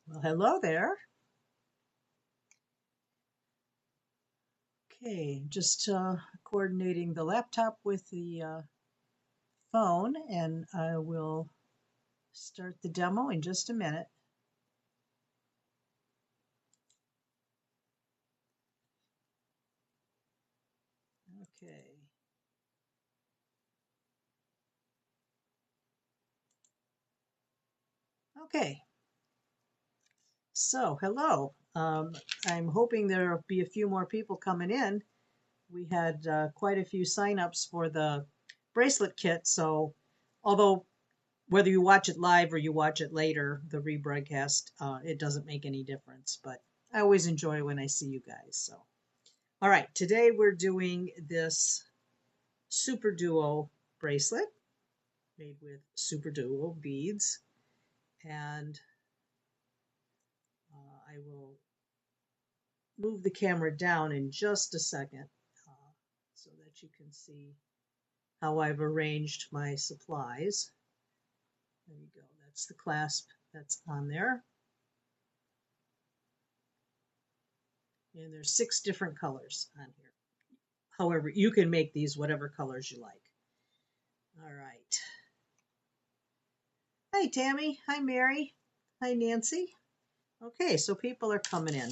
Well, hello there. Okay, just coordinating the laptop with the phone, and I will start the demo in just a minute. Okay. Okay, so hello. I'm hoping there'll be a few more people coming in. We had quite a few signups for the bracelet kit, so although whether you watch it live or you watch it later, the rebroadcast, it doesn't make any difference. But I always enjoy when I see you guys. So, all right, today we're doing this Superduo bracelet made with Superduo beads, and I will move the camera down in just a second so that you can see how I've arranged my supplies. There you go. That's the clasp that's on there. And there's 6 different colors on here. However, you can make these whatever colors you like. All right. Hi, Tammy. Hi, Mary. Hi, Nancy. Okay, so people are coming in.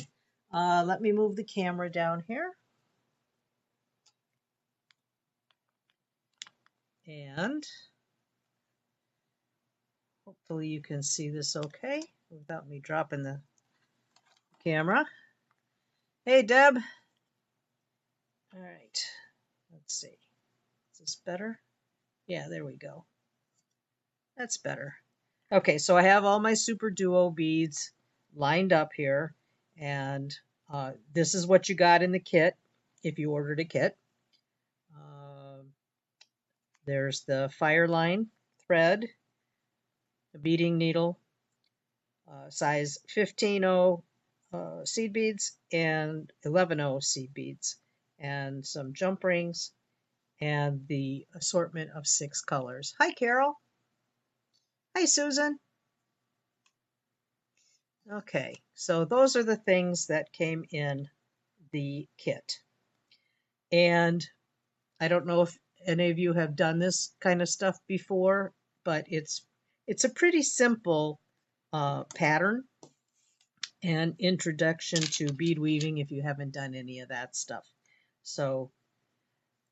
Let me move the camera down here. And hopefully you can see this okay without me dropping the camera. Hey, Deb. All right. Let's see. Is this better? Yeah, there we go. That's better. Okay, so I have all my Superduo beads lined up here, and this is what you got in the kit if you ordered a kit. There's the Fireline thread, the beading needle, size 15.0 seed beads and 11.0 seed beads, and some jump rings, and the assortment of 6 colors. Hi, Carol. Hi, Susan. Okay, so those are the things that came in the kit. And I don't know if any of you have done this kind of stuff before, but it's a pretty simple pattern and introduction to bead weaving if you haven't done any of that stuff. So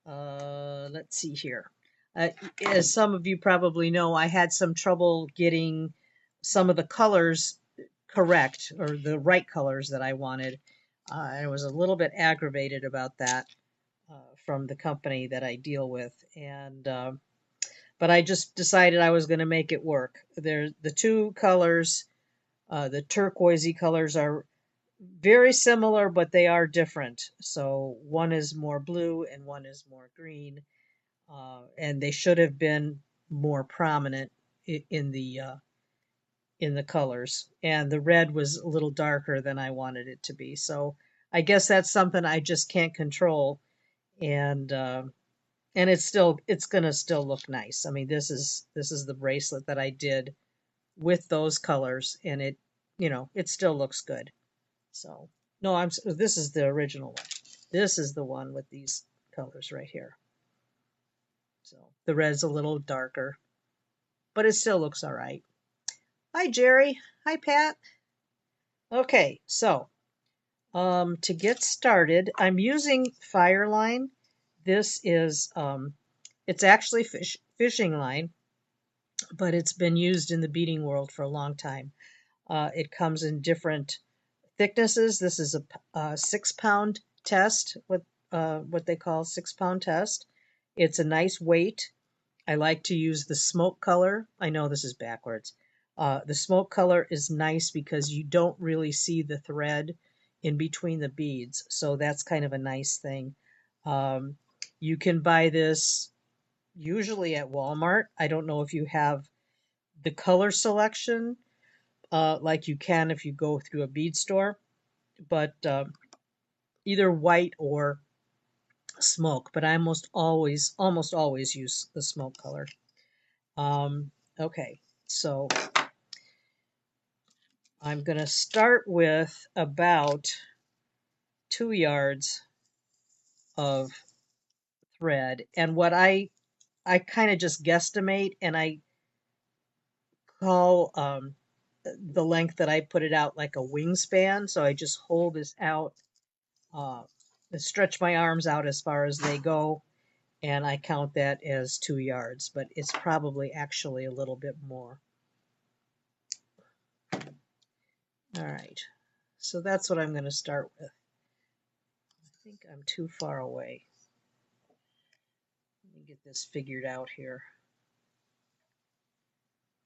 let's see here. As some of you probably know, I had some trouble getting some of the colors correct, or the right colors that I wanted. I was a little bit aggravated about that from the company that I deal with, and but I just decided I was going to make it work. The 2 colors, the turquoisey colors, are very similar, but they are different. So one is more blue and one is more green, and they should have been more prominent in the colors. And the red was a little darker than I wanted it to be. So I guess that's something I just can't control. And it's gonna still look nice. I mean, this is the bracelet that I did with those colors, and it still looks good. So no, this is the original one. This is the one with these colors right here. So the red's a little darker, but it still looks all right. Hi, Jerry. Hi, Pat. Okay, so to get started, I'm using Fireline. This is it's actually fishing line, but it's been used in the beading world for a long time. It comes in different thicknesses. This is a 6-pound test, what they call 6-pound test. It's a nice weight. I like to use the smoke color. I know this is backwards. The smoke color is nice because you don't really see the thread in between the beads, so that's kind of a nice thing. You can buy this usually at Walmart. I don't know if you have the color selection like you can if you go through a bead store, but either white or smoke. But I almost always use the smoke color. Okay, so I'm going to start with about 2 yards of thread. And what I kind of just guesstimate, and I call the length that I put it out like a wingspan. So I just hold this out, uh, stretch my arms out as far as they go, and I count that as 2 yards, but it's probably actually a little bit more. All right, so that's what I'm going to start with. I think I'm too far away. Let me get this figured out here.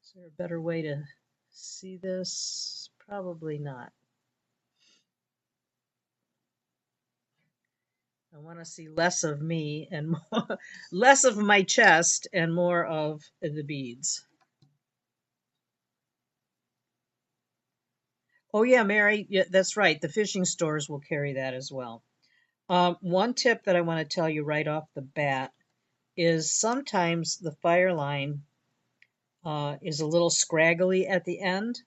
Is there a better way to see this? Probably not. I want to see less of me and more, less of my chest and more of the beads. Oh yeah, Mary, yeah, that's right. The fishing stores will carry that as well. One tip that I want to tell you right off the bat is sometimes the fire line is a little scraggly at the end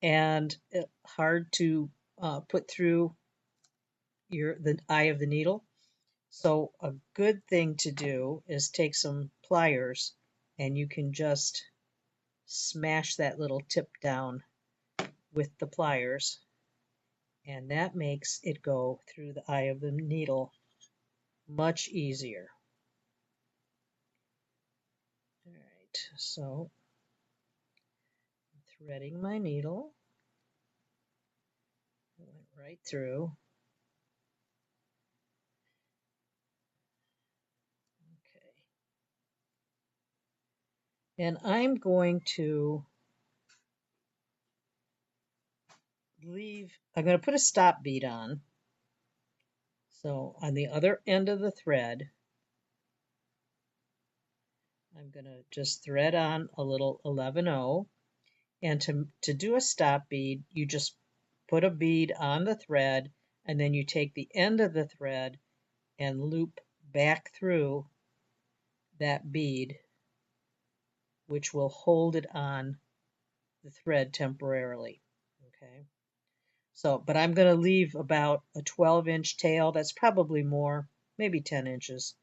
and hard to put through the eye of the needle. So a good thing to do is take some pliers and you can just smash that little tip down with the pliers, and that makes it go through the eye of the needle much easier. All right, so I'm threading my needle. It went right through. Okay. And I'm going to I'm going to put a stop bead on. So on the other end of the thread, I'm going to just thread on a little 11-0. And to do a stop bead, you just put a bead on the thread, and then you take the end of the thread and loop back through that bead, which will hold it on the thread temporarily. Okay. So, but I'm going to leave about a 12-inch tail. That's probably more, maybe 10 inches.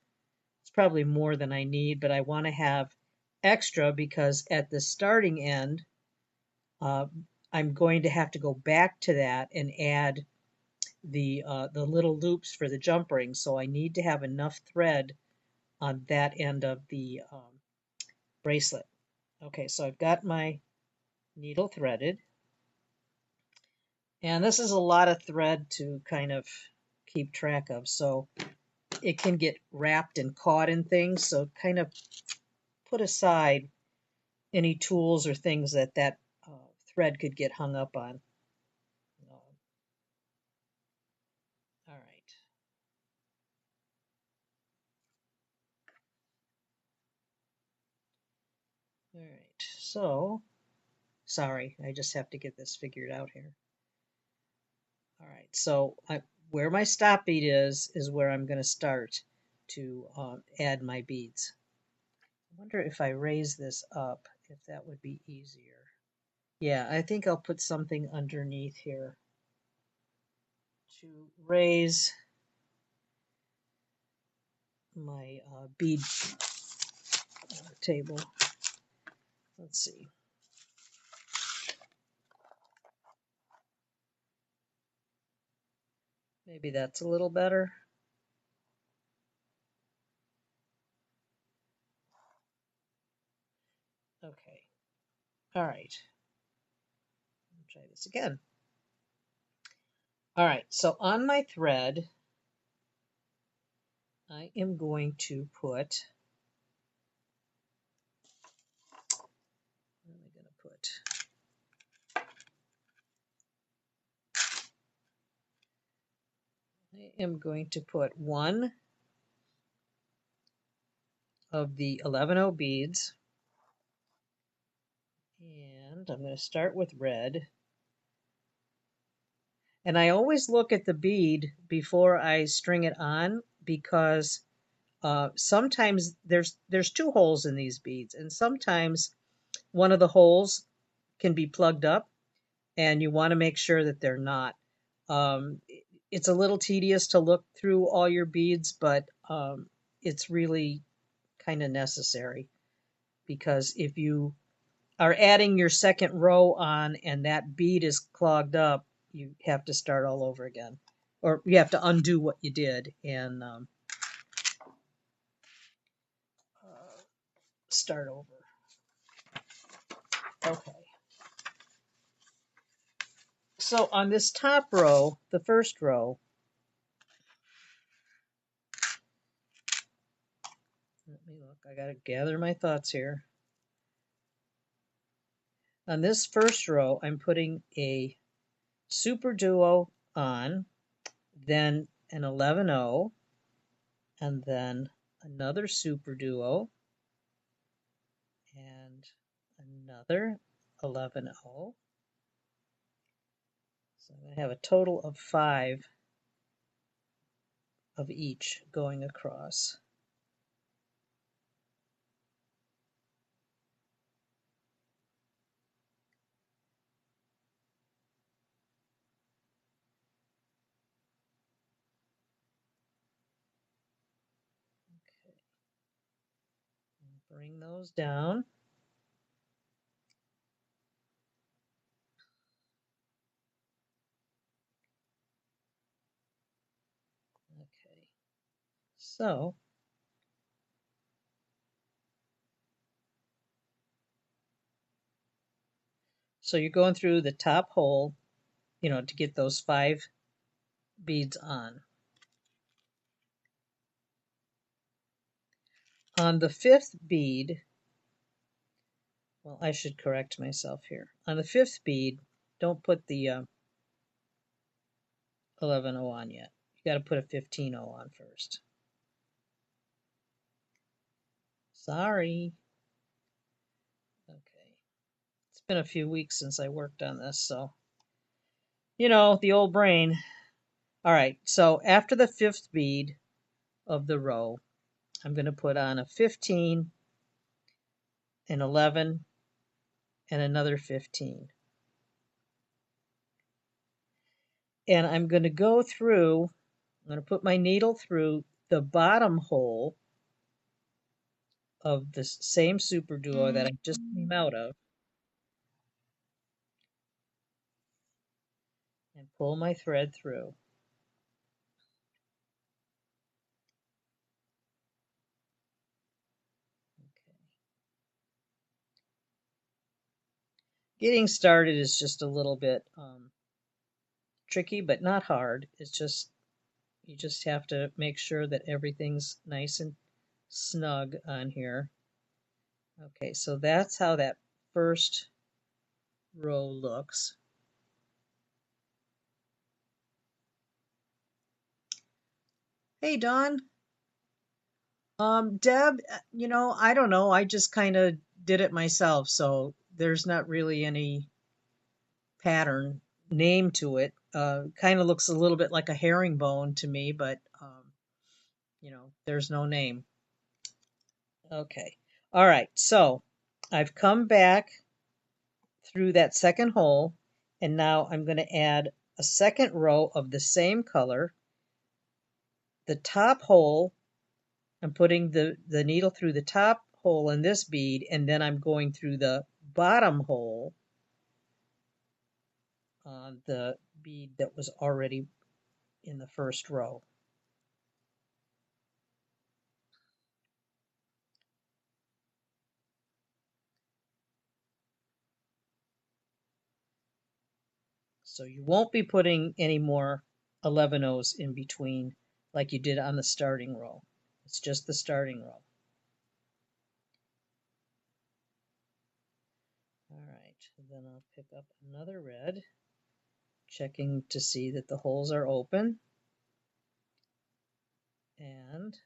It's probably more than I need, but I want to have extra because at the starting end, uh, I'm going to have to go back to that and add the little loops for the jump ring. So I need to have enough thread on that end of the bracelet. Okay, so I've got my needle threaded. And this is a lot of thread to kind of keep track of. So it can get wrapped and caught in things. So kind of put aside any tools or things that thread could get hung up on. All right. All right. So, sorry, I just have to get this figured out here. All right. So where my stop bead is where I'm going to start to add my beads. I wonder if I raise this up, if that would be easier. Yeah, I think I'll put something underneath here to raise my bead table. Let's see. Maybe that's a little better. Okay. All right. Try this again. All right. So on my thread, I am going to put. What am I going to put? I am going to put one of the 11-0 beads, and I'm going to start with red. And I always look at the bead before I string it on because sometimes there's two holes in these beads, and sometimes one of the holes can be plugged up, and you want to make sure that they're not. It's a little tedious to look through all your beads, but it's really kind of necessary, because if you are adding your second row on and that bead is clogged up, you have to start all over again, or you have to undo what you did and start over. Okay. So on this top row, the first row, let me look, I gotta gather my thoughts here. On this first row, I'm putting a Superduo on, then an 11-0, and then another Superduo, and another 11-0. So I'm going to have a total of 5 of each going across. Okay. And bring those down. Okay. So you're going through the top hole, to get those 5 beads on. On the 5th bead, well, I should correct myself here. On the 5th bead, don't put the 11-0 on yet. You got to put a 15-0 on first. Sorry. Okay. It's been a few weeks since I worked on this, so the old brain. All right, so after the 5th bead of the row, I'm going to put on a 15, an 11, and another 15. And I'm going to go through, I'm going to put my needle through the bottom hole of the same Superduo that I just came out of, and pull my thread through. Okay. Getting started is just a little bit tricky, but not hard. It's just, you just have to make sure that everything's nice and snug on here. Okay, so that's how that first row looks. Hey, Dawn. Deb, I don't know. I just kind of did it myself, so there's not really any pattern name to it. Kind of looks a little bit like a herringbone to me, but there's no name. Okay. All right. So I've come back through that second hole, and now I'm going to add a second row of the same color. The top hole, I'm putting the needle through the top hole in this bead, and then I'm going through the bottom hole on the bead that was already in the first row. So you won't be putting any more 11-0s in between like you did on the starting row. It's just the starting row. All right, then I'll pick up another red, checking to see that the holes are open, and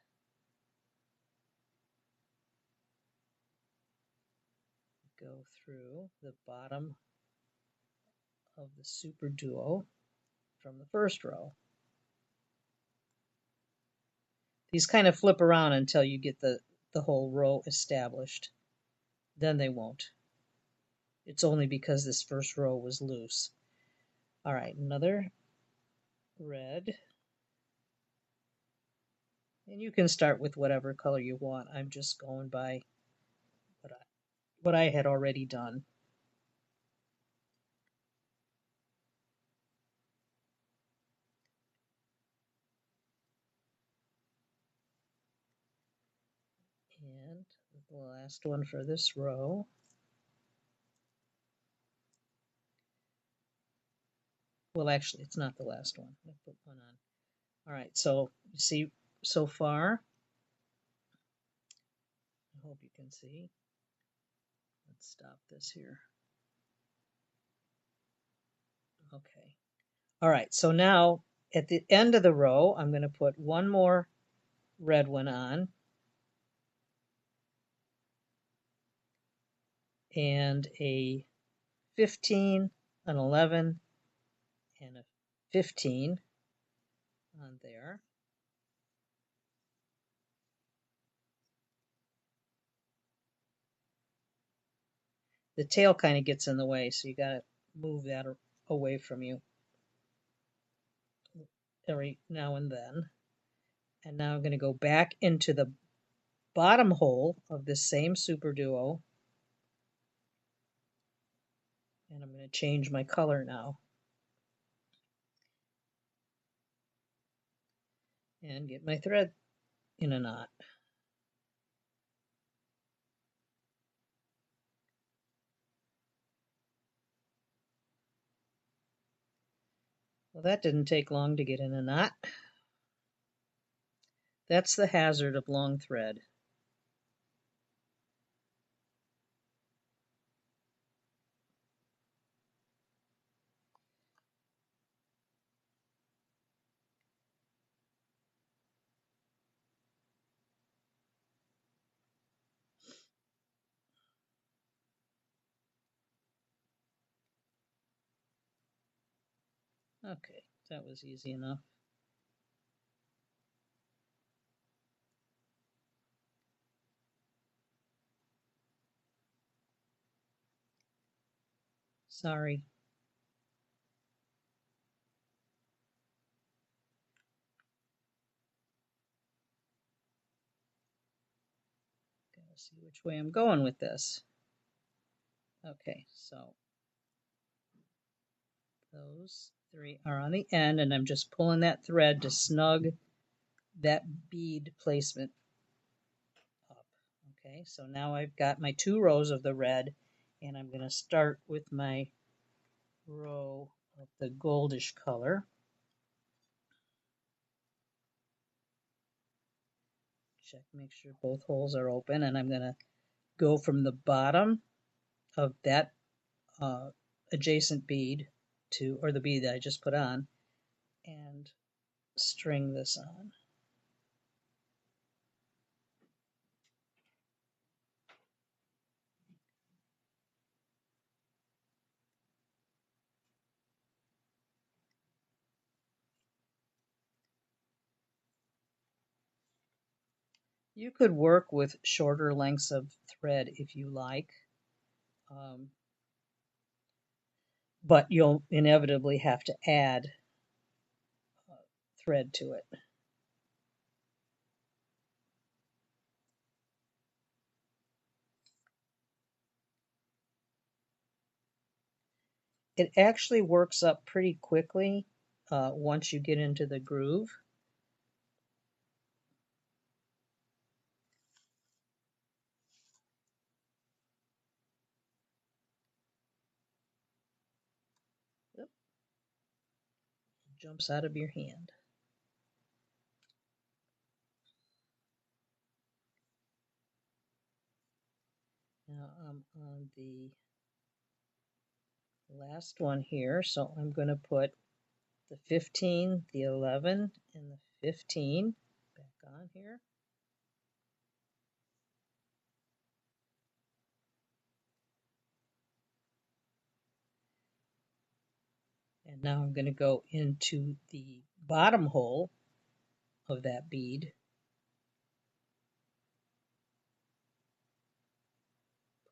go through the bottom of the Superduo from the first row. These kind of flip around until you get the whole row established. Then they won't. It's only because this first row was loose. All right, another red. And you can start with whatever color you want. I'm just going by what I had already done. And the last one for this row. Well, actually, it's not the last one. I put one on. All right, so you see so far, I hope you can see. Let's stop this here. Okay. All right, so now at the end of the row, I'm going to put one more red one on and a 15, an 11, and a 15 on there. The tail kind of gets in the way, so you got to move that away from you every now and then. And now I'm going to go back into the bottom hole of this same Superduo, and I'm going to change my color now and get my thread in a knot. Well, that didn't take long to get in a knot. That's the hazard of long thread. Okay, that was easy enough. Sorry. Gotta see which way I'm going with this. Okay, so those three are on the end, and I'm just pulling that thread to snug that bead placement up. Okay, so now I've got my 2 rows of the red, and I'm going to start with my row of the goldish color. Check, make sure both holes are open, and I'm going to go from the bottom of that adjacent bead to, or the bead that I just put on, and string this on. You could work with shorter lengths of thread if you like, but you'll inevitably have to add thread to it. It actually works up pretty quickly once you get into the groove. Yep. Jumps out of your hand. Now I'm on the last one here, so I'm going to put the 15, the 11, and the 15 back on here. And now I'm going to go into the bottom hole of that bead.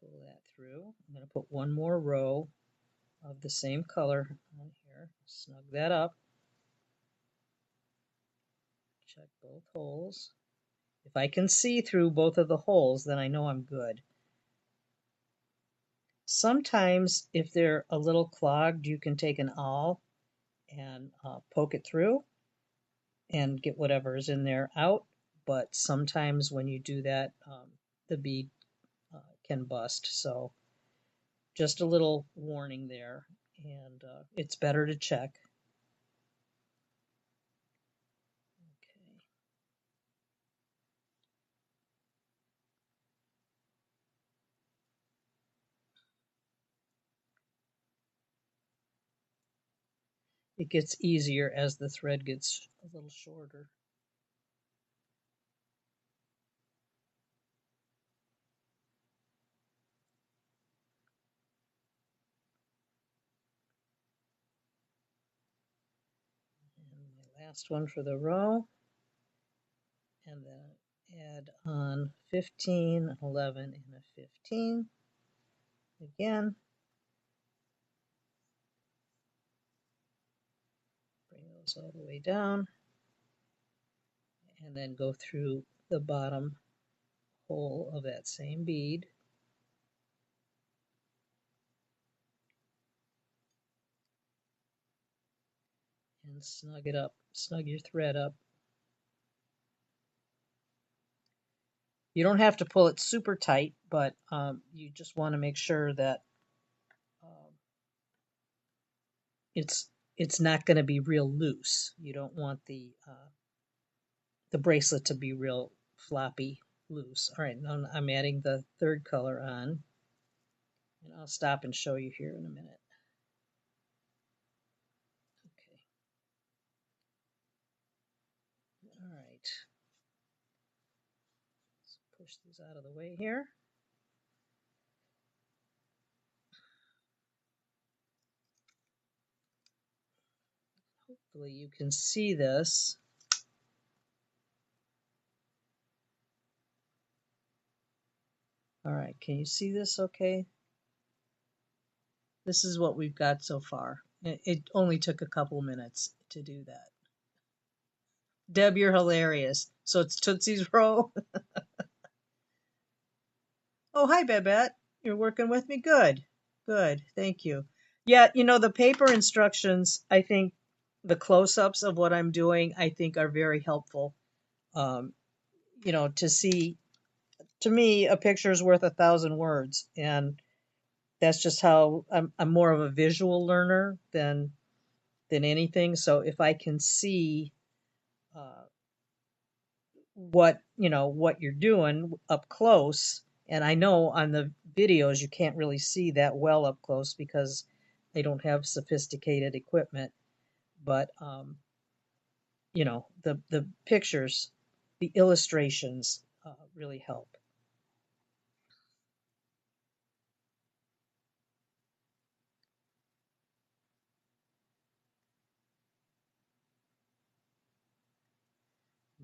Pull that through. I'm going to put one more row of the same color on here. there. Snug that up. Check both holes. If I can see through both of the holes, then I know I'm good. Sometimes if they're a little clogged, you can take an awl and poke it through and get whatever is in there out. But sometimes when you do that, the bead can bust. So just a little warning there, and it's better to check. Okay. It gets easier as the thread gets a little shorter. And my last one for the row, and then add on 15, 11, and a 15. Again, bring those all the way down, and then go through the bottom hole of that same bead. And snug it up, snug your thread up. You don't have to pull it super tight, but you just want to make sure that um, it's it's not going to be real loose. You don't want the bracelet to be real floppy loose. All right, now I'm adding the third color on, and I'll stop and show you here in a minute. Okay. All right. Let's push these out of the way here. Hopefully you can see this. All right, can you see this okay? This is what we've got so far. It only took a couple minutes to do that. Deb, you're hilarious. So it's Tootsie's Row. Oh, hi, Babette. You're working with me? Good. Good. Thank you. Yeah, the paper instructions, I think the close-ups of what I'm doing, I think are very helpful. Um, to see, to me, a picture is worth 1,000 words. And that's just how I'm more of a visual learner than anything. So if I can see uh, what you're doing up close, and I know on the videos you can't really see that well up close because they don't have sophisticated equipment, but the pictures, the illustrations really help.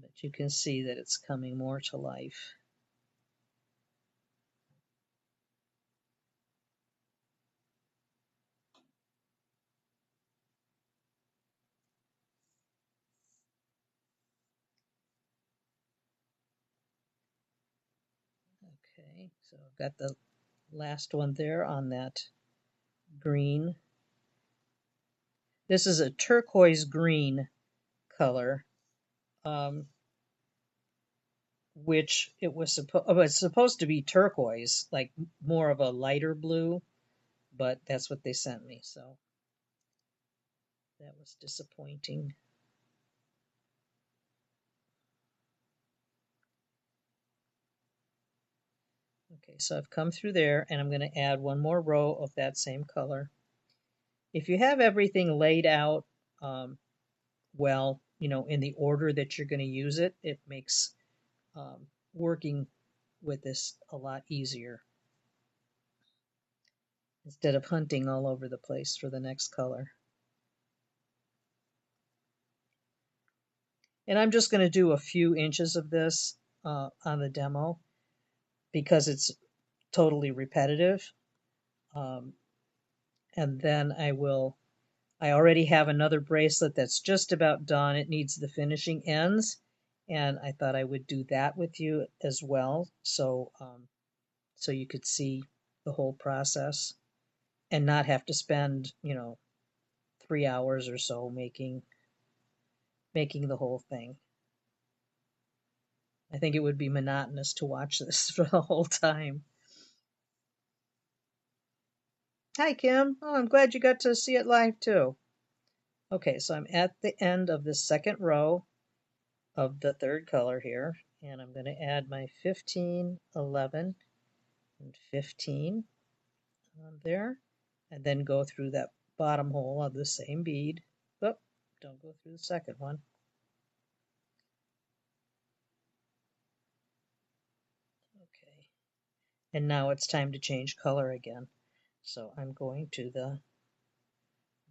But you can see that it's coming more to life. Okay, so I've got the last one there on that green. This is a turquoise green color, which it's supposed to be turquoise, like more of a lighter blue, but that's what they sent me, so that was disappointing. Okay, so I've come through there, and I'm going to add one more row of that same color. If you have everything laid out well, in the order that you're going to use it, it makes working with this a lot easier instead of hunting all over the place for the next color. And I'm just going to do a few inches of this on the demo because it's totally repetitive. Um, and then I will I already have another bracelet that's just about done. It needs the finishing ends, and I thought I would do that with you as well, so you could see the whole process and not have to spend 3 hours or so making the whole thing. I think it would be monotonous to watch this for the whole time. Hi, Kim. Oh, I'm glad you got to see it live too. Okay, so I'm at the end of the second row of the third color here, and I'm going to add my 15, 11, and 15 on there, and then go through that bottom hole of the same bead. Oh, don't go through the second one. Okay, and now it's time to change color again. So I'm going to the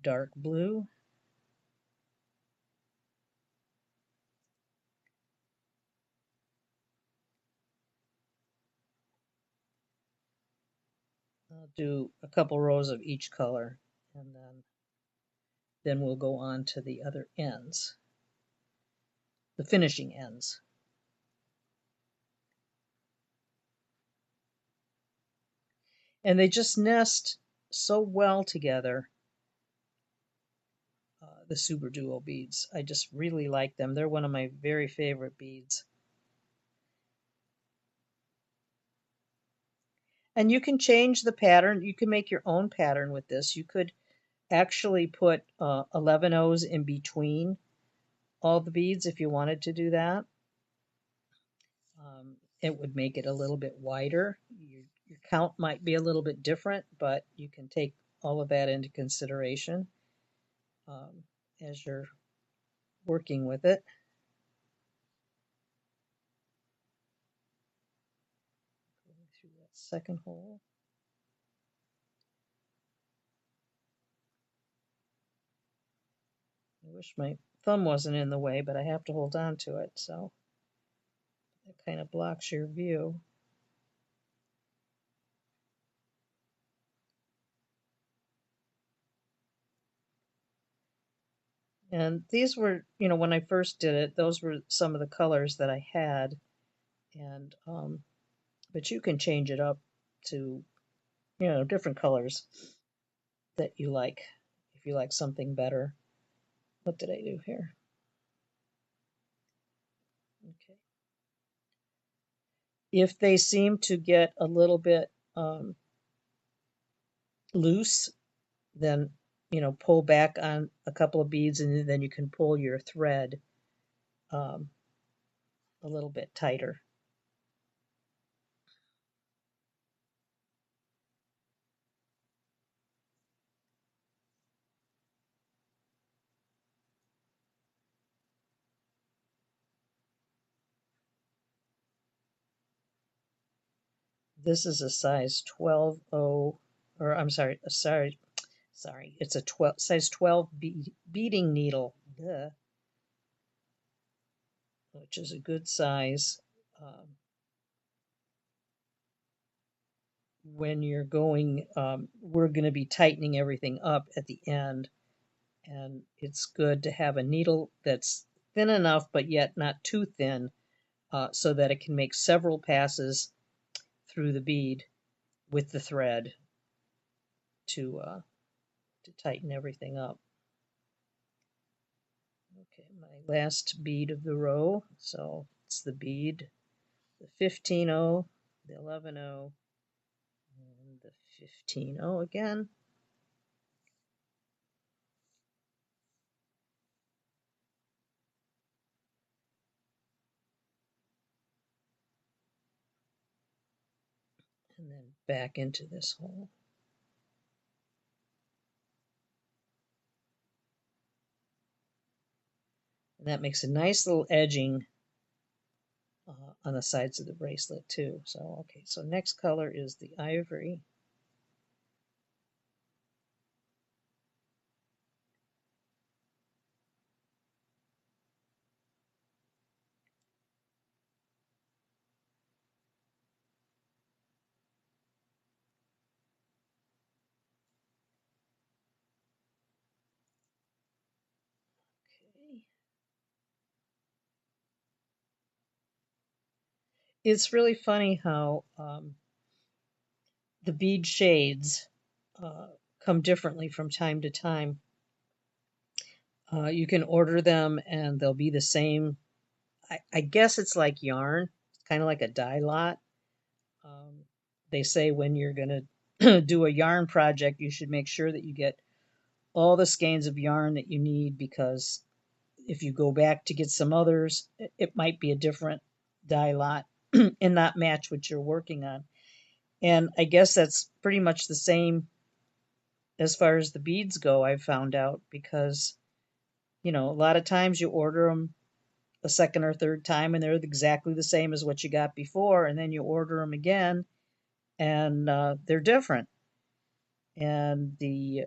dark blue. I'll do a couple rows of each color, and then we'll go on to the other ends, the finishing ends. And they just nest so well together, the Superduo beads. I just really like them. They're one of my very favorite beads. And you can change the pattern. You can make your own pattern with this. You could actually put 11 O's in between all the beads if you wanted to do that. It would make it a little bit wider. Your count might be a little bit different, but you can take all of that into consideration as you're working with it. Going through that second hole. I wish my thumb wasn't in the way, but I have to hold on to it, so it kind of blocks your view. And these were, when I first did it, those were some of the colors that I had. And but you can change it up to, different colors that you like. If you like something better. What did I do here? Okay. If they seem to get a little bit loose, then pull back on a couple of beads, and then you can pull your thread um, a little bit tighter. This is a size 12O, or I'm sorry, it's a 12 size 12 beading needle, duh, which is a good size. When you're going, we're going to be tightening everything up at the end, and it's good to have a needle that's thin enough but yet not too thin, so that it can make several passes through the bead with the thread to tighten everything up. Okay, my last bead of the row, so it's the bead, the 15O, the 11O, and the 15O again. And then back into this hole. And that makes a nice little edging on the sides of the bracelet too. So, okay, so next color is the ivory. It's really funny how the bead shades uh, come differently from time to time. You can order them and they'll be the same. I guess it's like yarn, it's kind of like a dye lot. Um, they say when you're going to do a yarn project, you should make sure that you get all the skeins of yarn that you need, because if you go back to get some others, it might be a different dye lot and not match what you're working on. And I guess that's pretty much the same as far as the beads go, I've found out, because, a lot of times you order them a second or third time and they're exactly the same as what you got before, and then you order them again and they're different. And the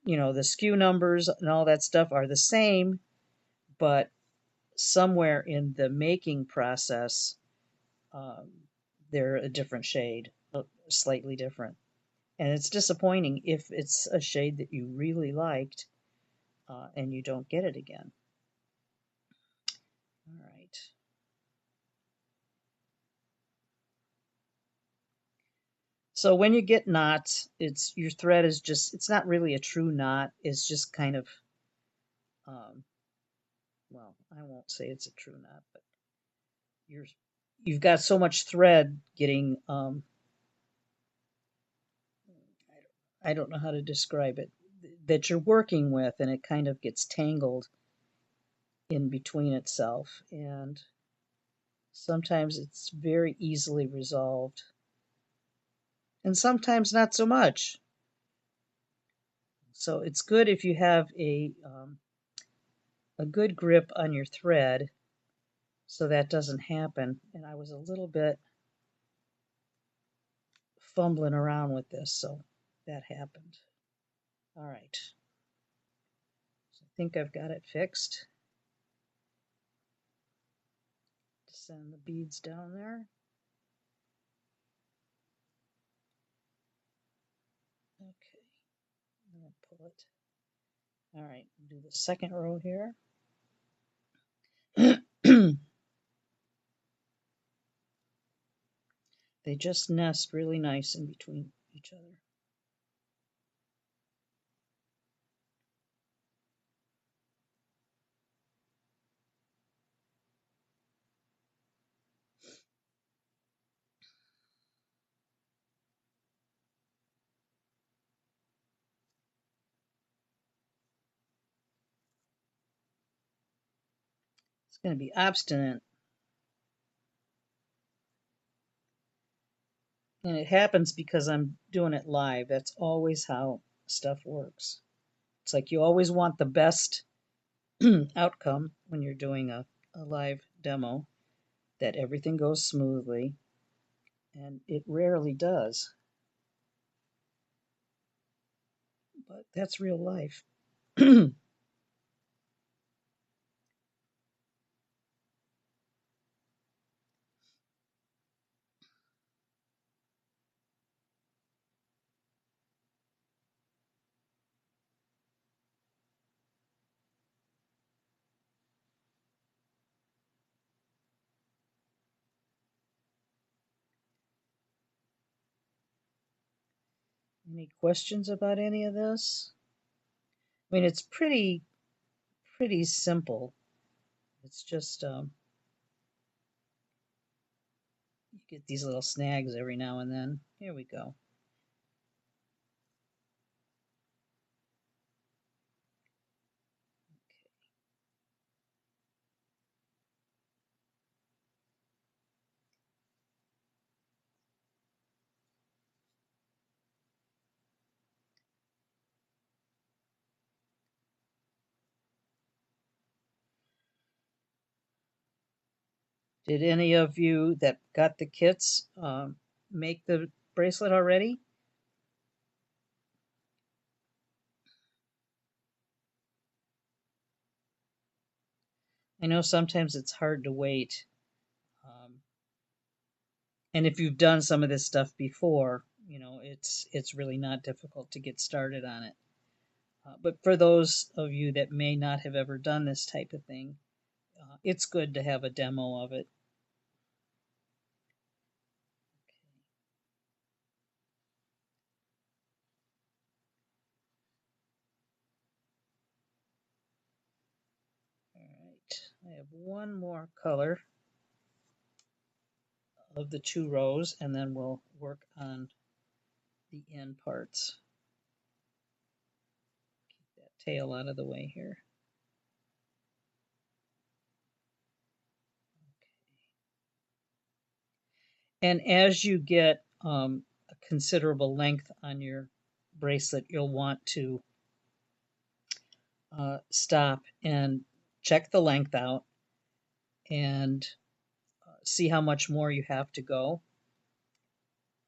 SKU numbers and all that stuff are the same, but somewhere in the making process, um, they're a different shade, slightly different. And it's disappointing if it's a shade that you really liked and you don't get it again. All right. So when you get knots, it's your thread is just, it's not really a true knot. It's just kind of, um, well, I won't say it's a true knot, but you're, you've got so much thread getting, I don't know how to describe it, that you're working with, and it kind of gets tangled in between itself. And sometimes it's very easily resolved, and sometimes not so much. So it's good if you have a good grip on your thread so that doesn't happen. And I was a little bit fumbling around with this, so that happened. All right, so I think I've got it fixed. Send the beads down there. Okay, I'm gonna pull it. All right, do the second row here. They just nest really nice in between each other. It's going to be obstinate, and it happens because I'm doing it live. That's always how stuff works. It's like you always want the best outcome when you're doing a live demo, that everything goes smoothly, and it rarely does. But that's real life. Any questions about any of this? I mean, it's pretty simple. It's just you get these little snags every now and then. Here we go. Did any of you that got the kits make the bracelet already? I know sometimes it's hard to wait. Um, and if you've done some of this stuff before, it's really not difficult to get started on it. But for those of you that may not have ever done this type of thing, it's good to have a demo of it. I have one more color of the 2 rows, and then we'll work on the end parts. Keep that tail out of the way here. And as you get a considerable length on your bracelet, you'll want to stop and check the length out and see how much more you have to go.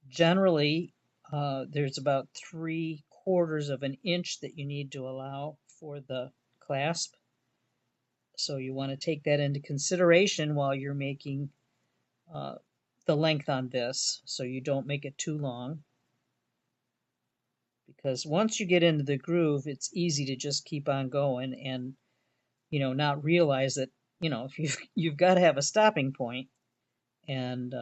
Generally, there's about 3/4 of an inch that you need to allow for the clasp. So you want to take that into consideration while you're making the length on this, so you don't make it too long. Because once you get into the groove, it's easy to just keep on going and not realize that you've got to have a stopping point, and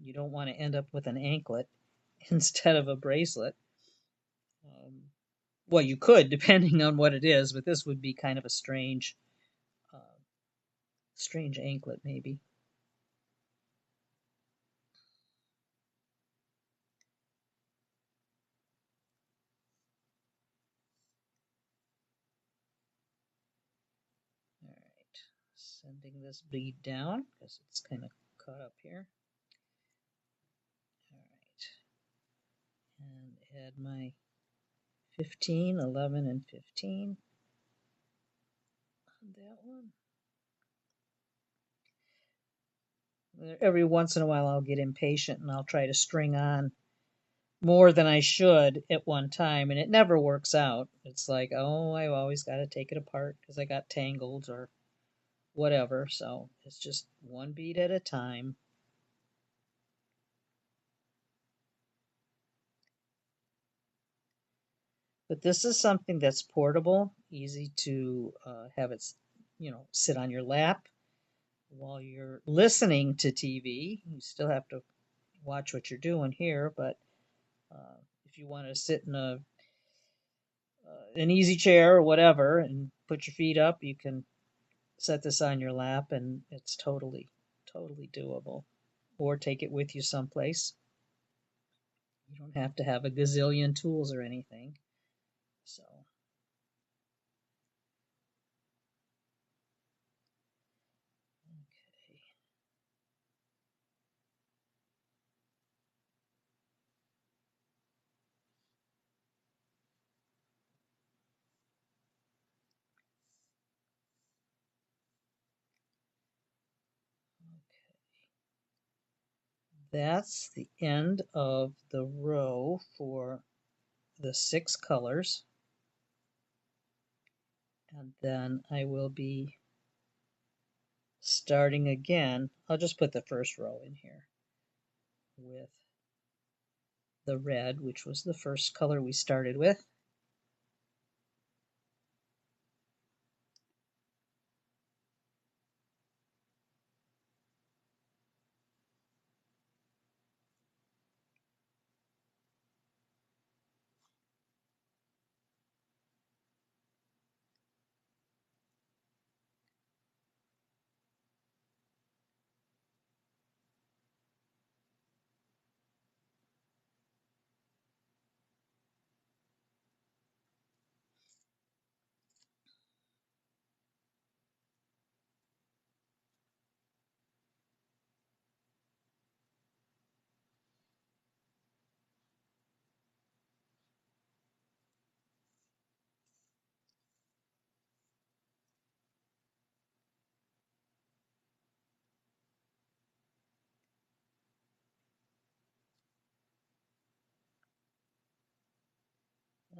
you don't want to end up with an anklet instead of a bracelet. Um, well, you could, depending on what it is, but this would be kind of a strange anklet, maybe. All right, sending this bead down because it's kind of caught up here. All right, and add my 15, 11, and 15 on that one. Every once in a while I'll get impatient and I'll try to string on more than I should at one time, and it never works out. It's like, oh, I've always got to take it apart because I got tangled or whatever. So it's just one bead at a time. But this is something that's portable, easy to have it, sit on your lap while you're listening to TV. You still have to watch what you're doing here, but if you want to sit in an easy chair or whatever and put your feet up, you can set this on your lap, and it's totally doable. Or take it with you someplace. You don't have to have a gazillion tools or anything. So, okay. That's the end of the row for the 6 colors. And then I will be starting again. I'll just put the first row in here with the red, which was the first color we started with.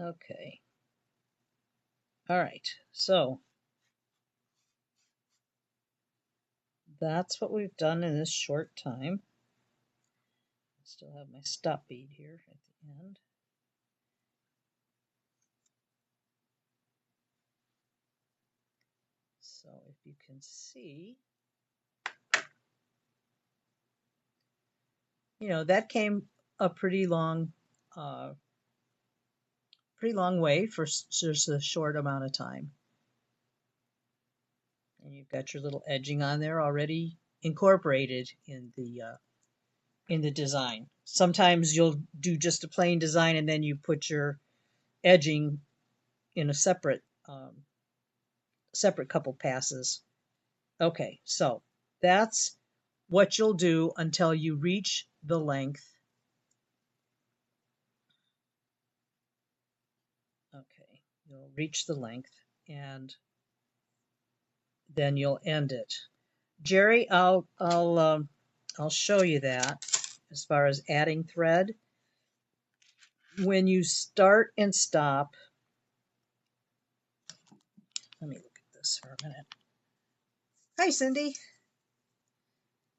Okay. All right. So that's what we've done in this short time. I still have my stop bead here at the end. So if you can see, that came a pretty long way for just a short amount of time. And you've got your little edging on there already incorporated in the design. Sometimes you'll do just a plain design and then you put your edging in a separate couple passes. Okay, so that's what you'll do until you reach the length. Okay, you'll reach the length and then you'll end it. Jerry, I'll show you that as far as adding thread. When you start and stop, let me look at this for a minute. Hi, Cindy.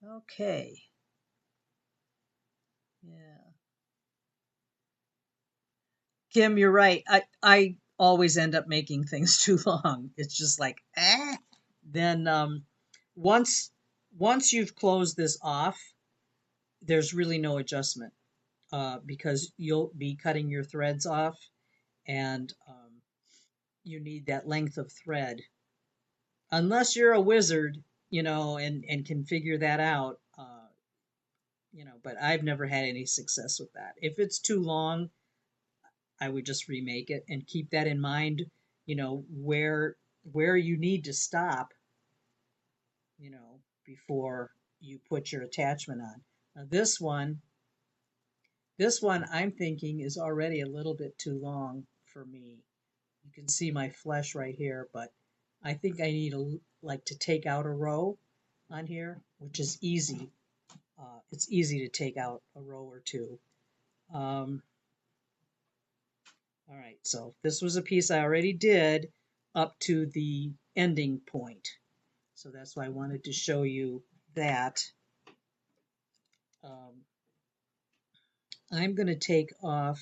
Okay. Yeah. Kim, you're right. I always end up making things too long. It's just like, Then once once you've closed this off, there's really no adjustment because you'll be cutting your threads off, and you need that length of thread. Unless you're a wizard, and can figure that out, but I've never had any success with that. If it's too long, I would just remake it and keep that in mind, where you need to stop, before you put your attachment on. Now this one I'm thinking is already a little bit too long for me. You can see my flesh right here, but I think I need to take out a row on here, which is easy. It's easy to take out a row or two. All right, so this was a piece I already did up to the ending point. So that's why I wanted to show you that. Um, I'm going to take off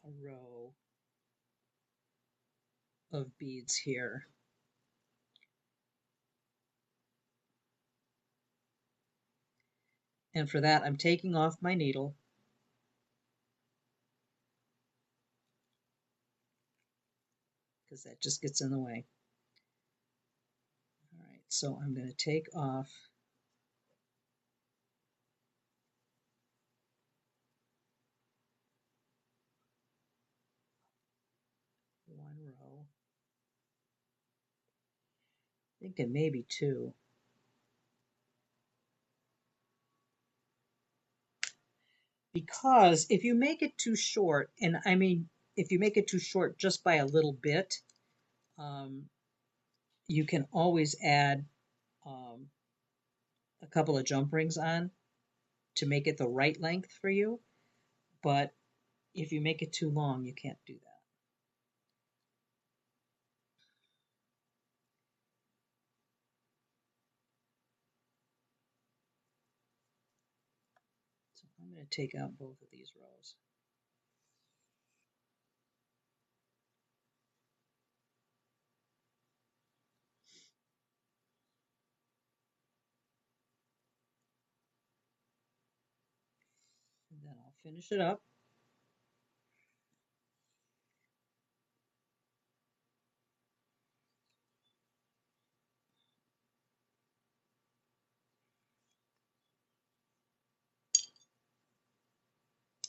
a row of beads here. And for that, I'm taking off my needle. Because that just gets in the way. All right, so I'm going to take off one row. Thinking maybe two. Because if you make it too short, and I mean, if you make it too short just by a little bit, um, you can always add um, a couple of jump rings on to make it the right length for you. But if you make it too long, you can't do that. So I'm going to take out both of these rows. And then I'll finish it up.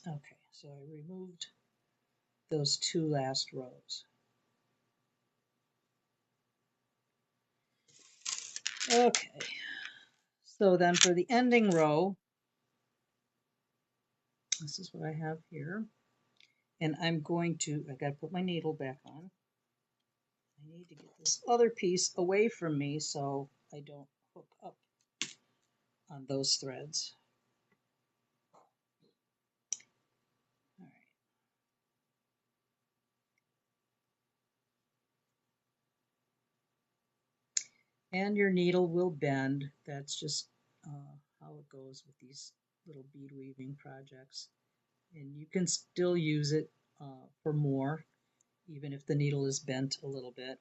Okay, so I removed those two last rows. Okay, so then for the ending row, this is what I have here. And I got to put my needle back on. I need to get this other piece away from me so I don't hook up on those threads. All right. And your needle will bend. That's just how it goes with these little bead weaving projects. And you can still use it for more, even if the needle is bent a little bit.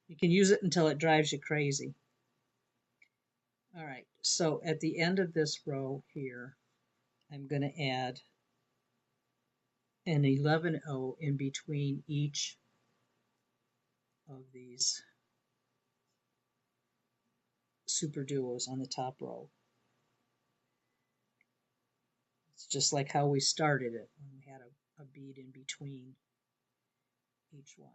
You can use it until it drives you crazy. All right, so at the end of this row here, I'm going to add an 11O in between each of these Superduos on the top row. It's just like how we started it when we had a bead in between each one.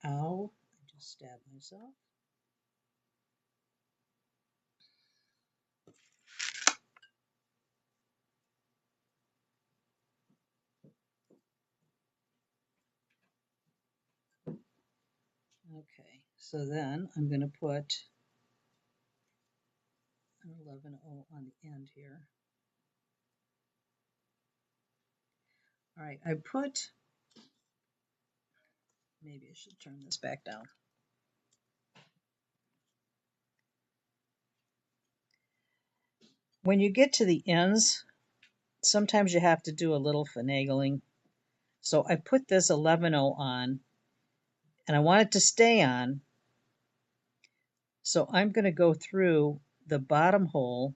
Ow, I just stabbed myself. Okay, so then I'm going to put an 11O on the end here. All right, I put, maybe I should turn this back down. When you get to the ends, sometimes you have to do a little finagling. So I put this 11O on, and I want it to stay on. So I'm going to go through the bottom hole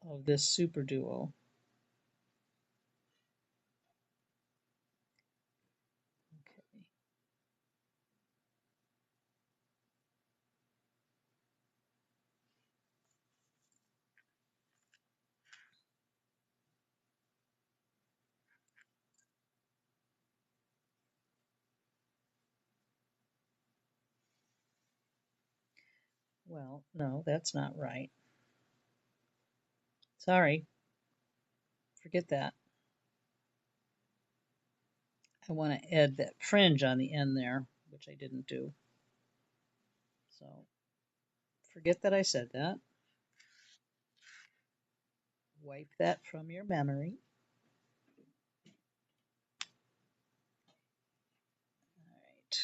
of this Superduo. Okay. Well, no, that's not right. Sorry, forget that. I want to add that fringe on the end there, which I didn't do. So forget that I said that. Wipe that from your memory. All right.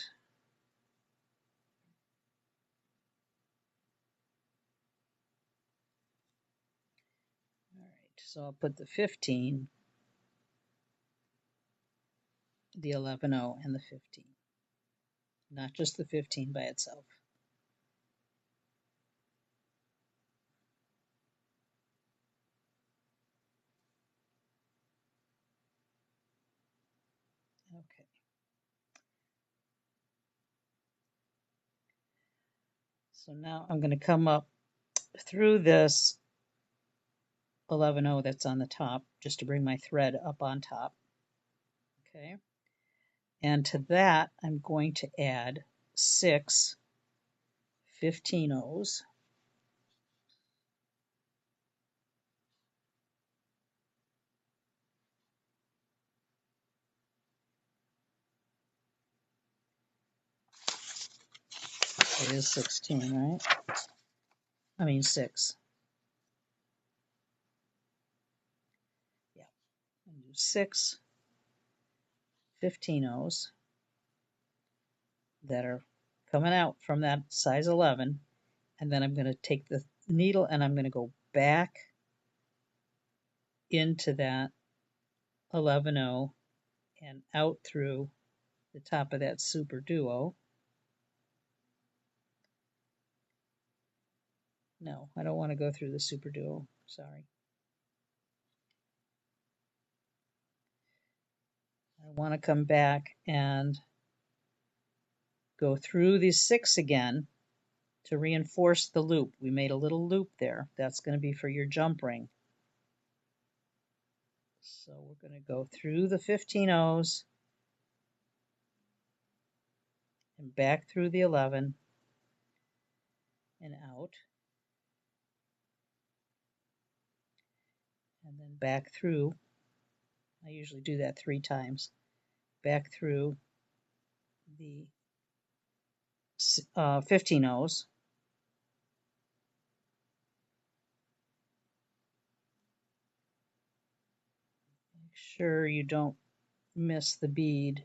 All right, so I'll put the 15, the 11O, and the 15. Not just the 15 by itself. Okay. So now I'm going to come up through this 11O that's on the top, just to bring my thread up on top. Okay. And to that, I'm going to add 6 15Os. It is 16, right? I mean 6. Yeah. And do 6 15Os that are coming out from that size 11. And then I'm going to take the needle and I'm going to go back into that 11O and out through the top of that Superduo. No, I don't want to go through the Superduo. Sorry. I want to come back and go through these 6 again to reinforce the loop. We made a little loop there. That's going to be for your jump ring. So we're going to go through the 15Os and back through the 11 and out. And then back through. I usually do that 3 times. Back through the 15Os. Make sure you don't miss the bead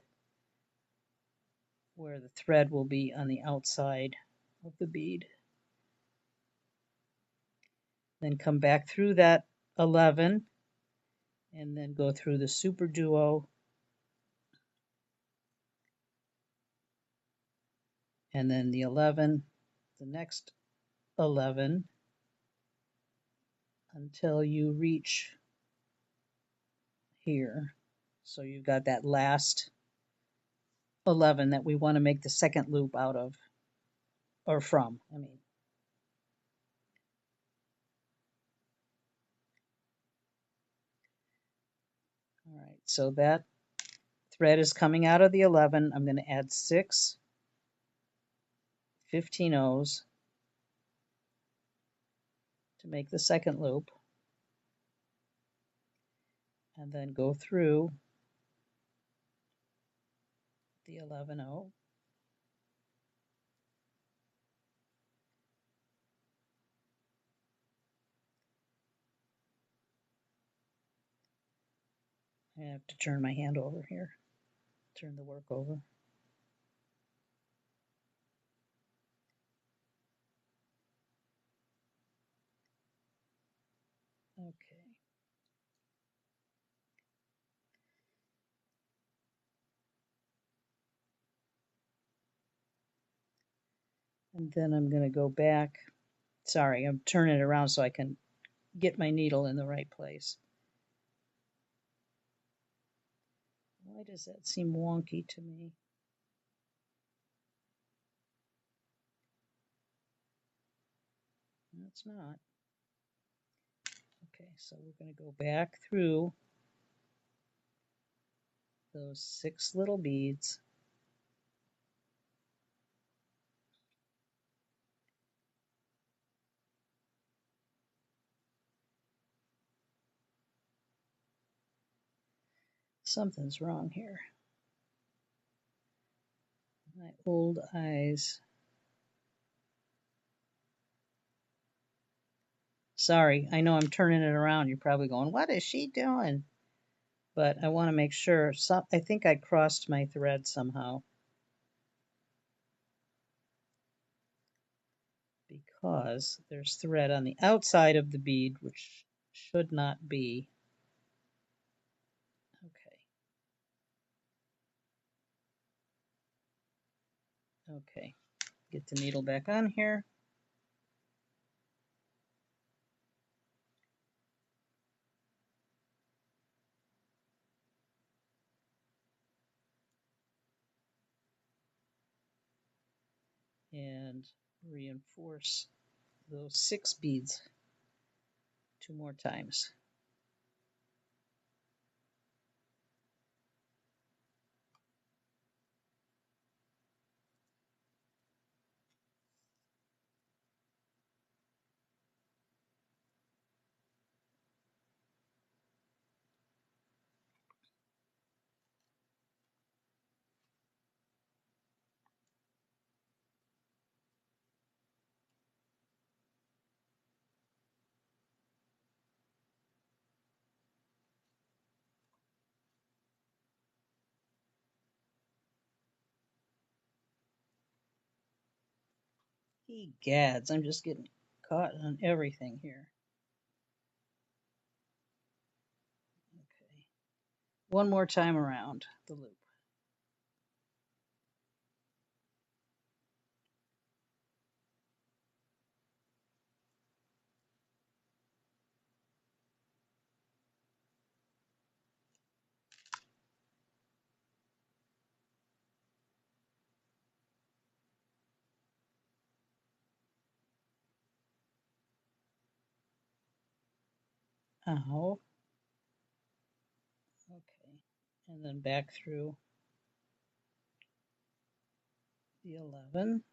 where the thread will be on the outside of the bead. Then come back through that 11 and then go through the Superduo and then the 11, the next 11 until you reach here. So you've got that last 11 that we want to make the second loop out of, or from, I mean. All right, so that thread is coming out of the 11. I'm going to add 6 15-ohs to make the second loop, and then go through the 11-oh. I have to turn my hand over here, turn the work over. Okay. And then I'm going to go back. Sorry, I'm turning it around so I can get my needle in the right place. Why does that seem wonky to me? No, it's not. Okay, so we're going to go back through those 6 little beads. Something's wrong here. My old eyes. Sorry, I know I'm turning it around. You're probably going, what is she doing? But I want to make sure. I think I crossed my thread somehow, because there's thread on the outside of the bead, which should not be. Okay. Okay. Get the needle back on here. And reinforce those 6 beads 2 more times. Egads, I'm just getting caught on everything here. Okay. One more time around the loop. Ow. Okay. And then back through the 11.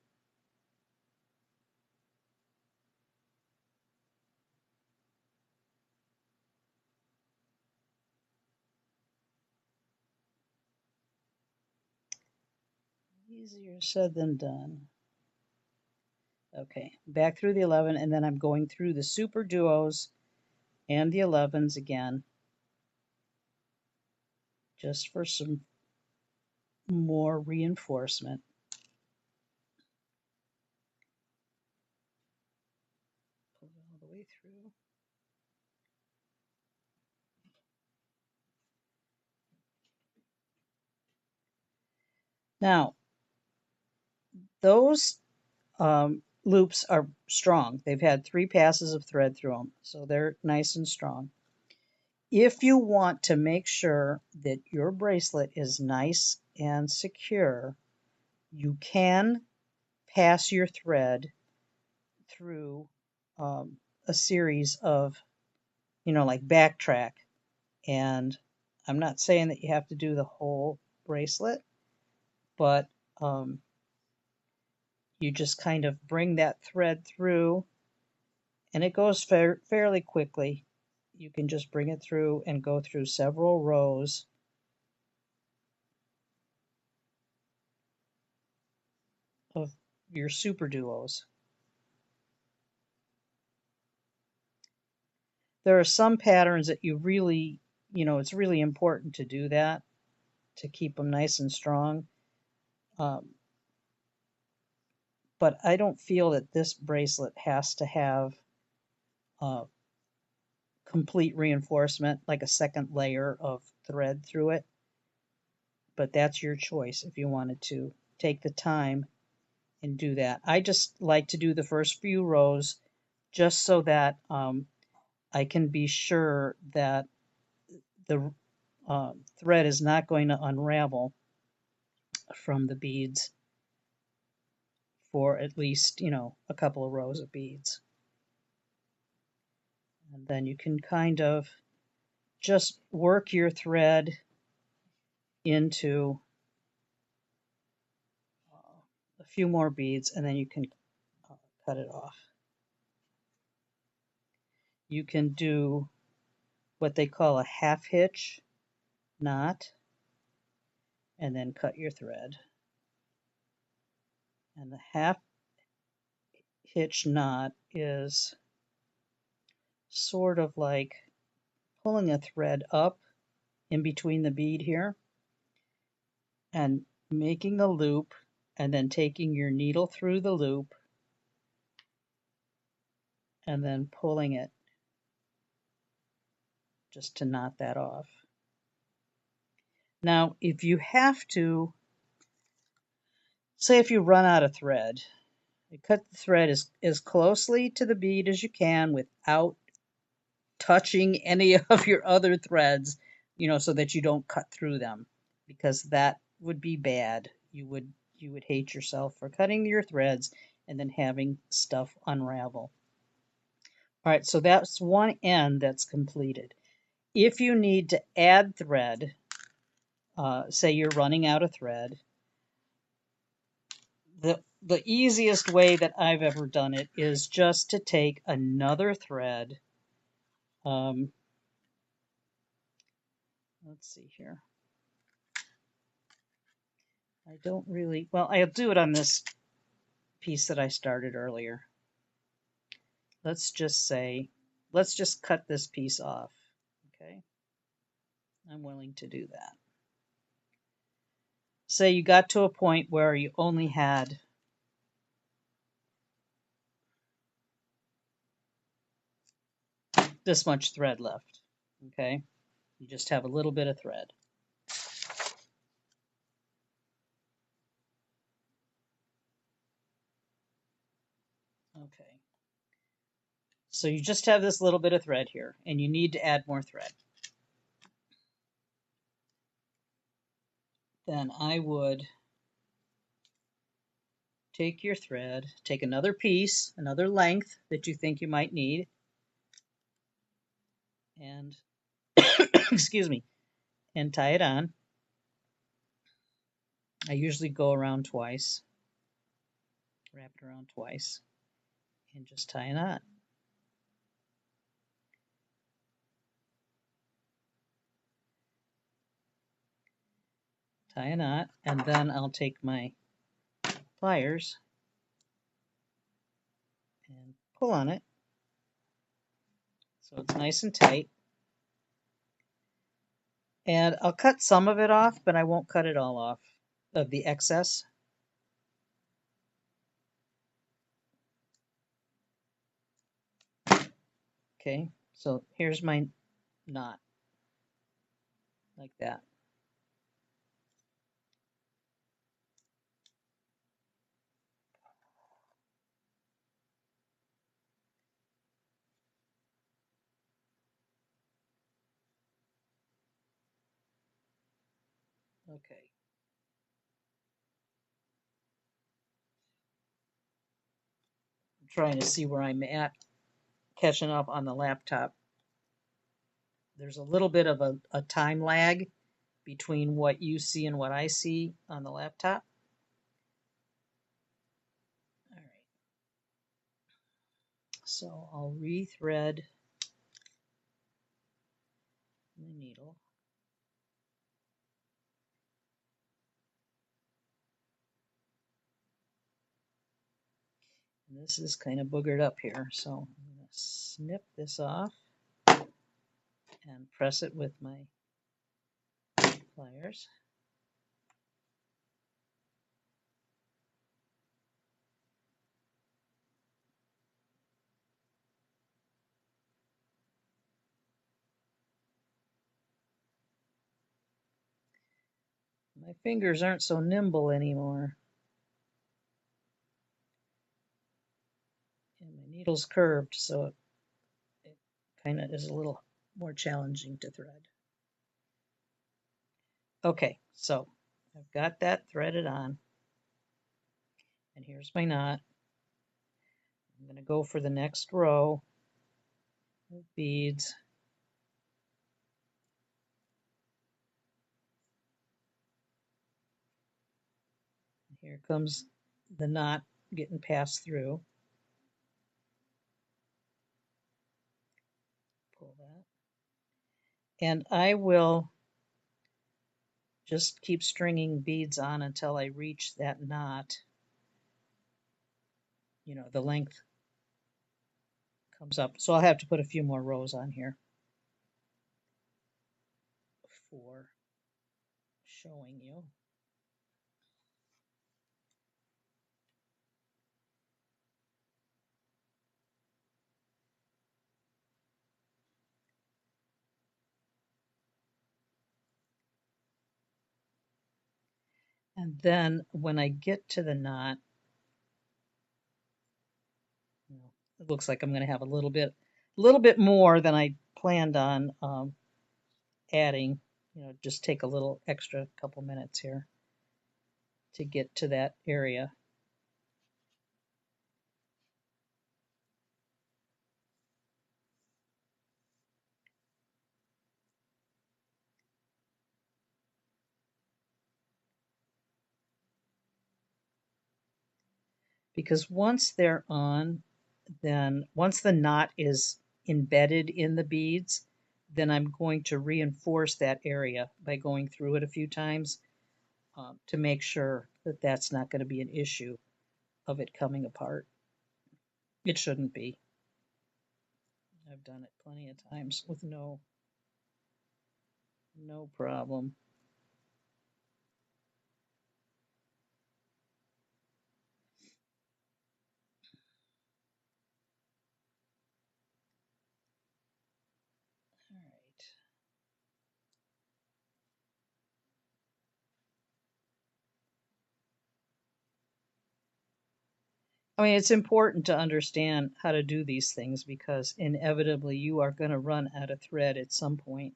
Easier said than done. Okay, back through the 11, and then I'm going through the Superduos and the 11s again, just for some more reinforcement. Pull it all the way through. Now, those loops are strong. They've had 3 passes of thread through them, so they're nice and strong. If you want to make sure that your bracelet is nice and secure, you can pass your thread through a series of, like backtrack. And I'm not saying that you have to do the whole bracelet, but you just kind of bring that thread through, and it goes fairly quickly. You can just bring it through and go through several rows of your Superduos. There are some patterns that you really, it's really important to do that to keep them nice and strong. But I don't feel that this bracelet has to have complete reinforcement, like a second layer of thread through it. But that's your choice if you wanted to take the time and do that. I just like to do the first few rows just so that I can be sure that the thread is not going to unravel from the beads for at least, a couple of rows of beads. And then you can kind of just work your thread into a few more beads, and then you can cut it off. You can do what they call a half hitch knot, and then cut your thread. And the half hitch knot is sort of like pulling a thread up in between the bead here and making a loop, and then taking your needle through the loop and then pulling it just to knot that off. Now, if you have to, say if you run out of thread, you cut the thread as closely to the bead as you can without touching any of your other threads, so that you don't cut through them, because that would be bad. You would hate yourself for cutting your threads and then having stuff unravel. All right, so that's one end that's completed. If you need to add thread, say you're running out of thread, the easiest way that I've ever done it is just to take another thread. Let's see here. I don't really, well, I'll do it on this piece that I started earlier. Let's just cut this piece off. Okay, I'm willing to do that. Say you got to a point where you only had this much thread left. Okay, you just have a little bit of thread. Okay, so you just have this little bit of thread here, and you need to add more thread. Then I would take your thread, take another piece, another length that you think you might need, and excuse me, and tie it on. I usually go around twice, wrap it around twice, and just tie a knot. Tie a knot, and then I'll take my pliers and pull on it so it's nice and tight. And I'll cut some of it off, but I won't cut it all off of the excess. Okay, so here's my knot, like that. Okay. I'm trying to see where I'm at catching up on the laptop. There's a little bit of a time lag between what you see and what I see on the laptop. All right. So I'll rethread my needle. And this is kind of boogered up here, so I'm going to snip this off and press it with my pliers. My fingers aren't so nimble anymore. And my needle's curved, so it kind of is a little more challenging to thread. Okay, so I've got that threaded on. And here's my knot. I'm going to go for the next row of beads. Here comes the knot getting passed through. Pull that. And I will just keep stringing beads on until I reach that knot. You know, the length comes up. So I'll have to put a few more rows on here for showing you. And then when I get to the knot, it looks like I'm going to have a little bit more than I planned on adding. You know, just take a little extra couple minutes here to get to that area. Because once they're on, then once the knot is embedded in the beads, then I'm going to reinforce that area by going through it a few times to make sure that that's not going to be an issue of it coming apart. It shouldn't be. I've done it plenty of times with no problem. All right. I mean, it's important to understand how to do these things because inevitably you are going to run out of thread at some point,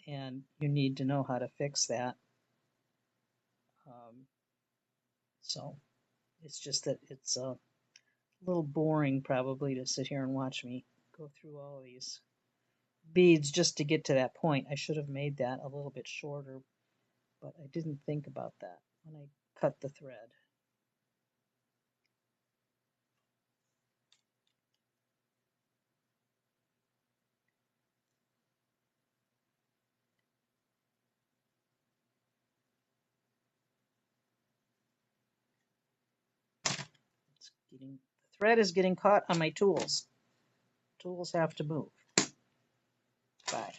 and you need to know how to fix that. So it's just that it's a little boring probably to sit here and watch me go through all of these beads just to get to that point. I should have made that a little bit shorter, but I didn't think about that when I cut the thread. The thread is getting caught on my tools. Tools have to move. Bye. Okay.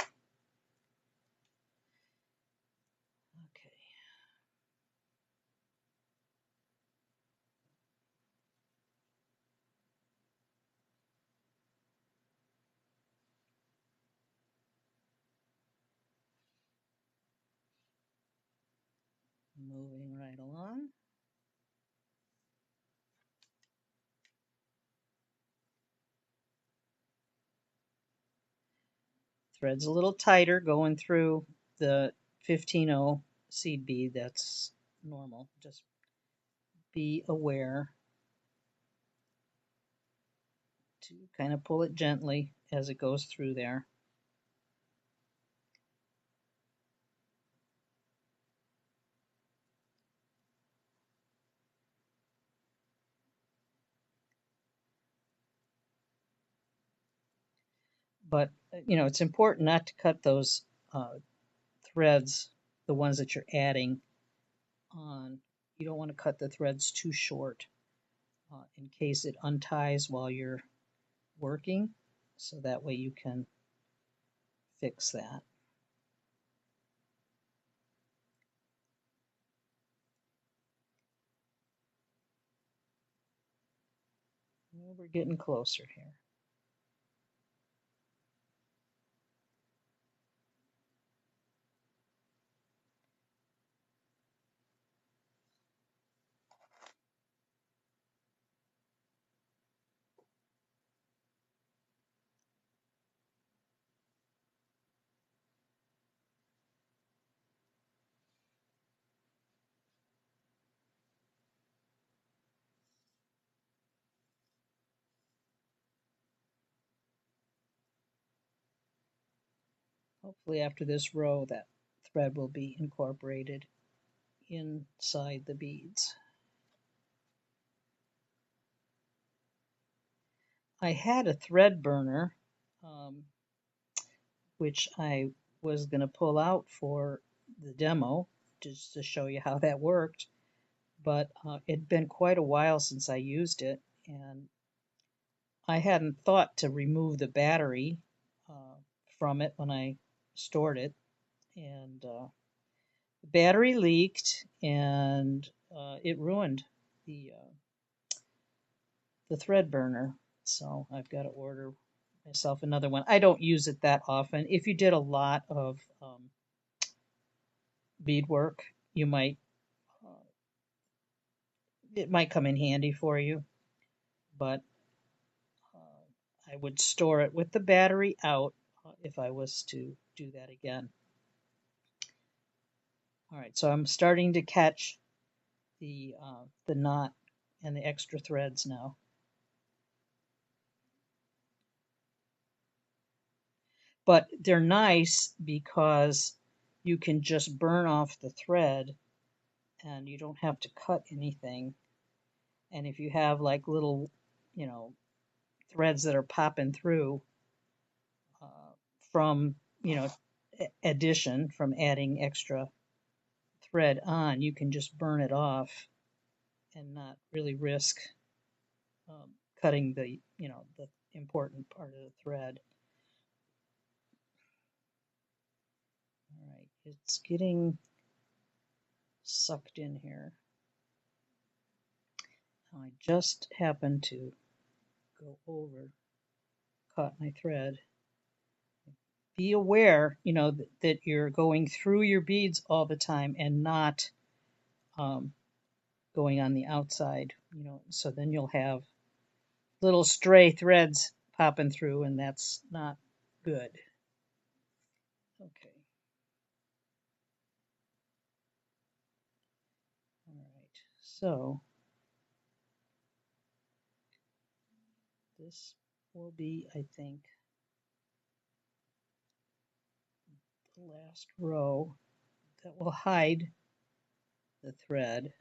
Moving right along. Thread's a little tighter going through the 15-0 seed bead, that's normal. Just be aware to kind of pull it gently as it goes through there. But it's important not to cut those threads, the ones that you're adding on. You don't want to cut the threads too short in case it unties while you're working, so that way you can fix that. Well, we're getting closer here. Hopefully after this row that thread will be incorporated inside the beads. I had a thread burner, um, which I was going to pull out for the demo just to show you how that worked, but it'd been quite a while since I used it, and I hadn't thought to remove the battery from it when I stored it, and the battery leaked, and it ruined the thread burner. So I've got to order myself another one. I don't use it that often. If you did a lot of beadwork, you might it might come in handy for you, but I would store it with the battery out if I was to do that again. All right, so I'm starting to catch the knot and the extra threads now. But they're nice because you can just burn off the thread and you don't have to cut anything. And if you have like little, threads that are popping through from, addition, from adding extra thread on, you can just burn it off and not really risk cutting the important part of the thread. All right, it's getting sucked in here. I just happened to go over, caught my thread. Be aware, that you're going through your beads all the time and not um, going on the outside, so then you'll have little stray threads popping through, and that's not good. Okay. All right. So this will be, I think, the last row that will hide the thread.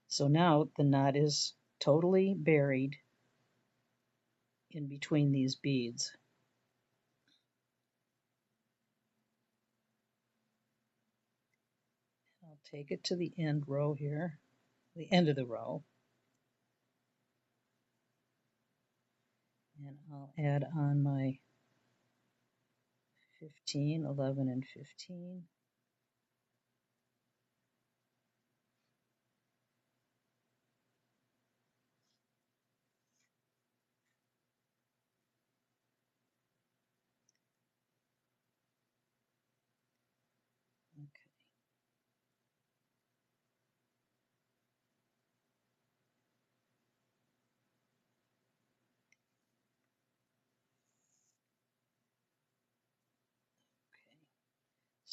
So now the knot is totally buried in between these beads. I'll take it to the end row here, the end of the row, and I'll add on my 15, 11, and 15. Okay.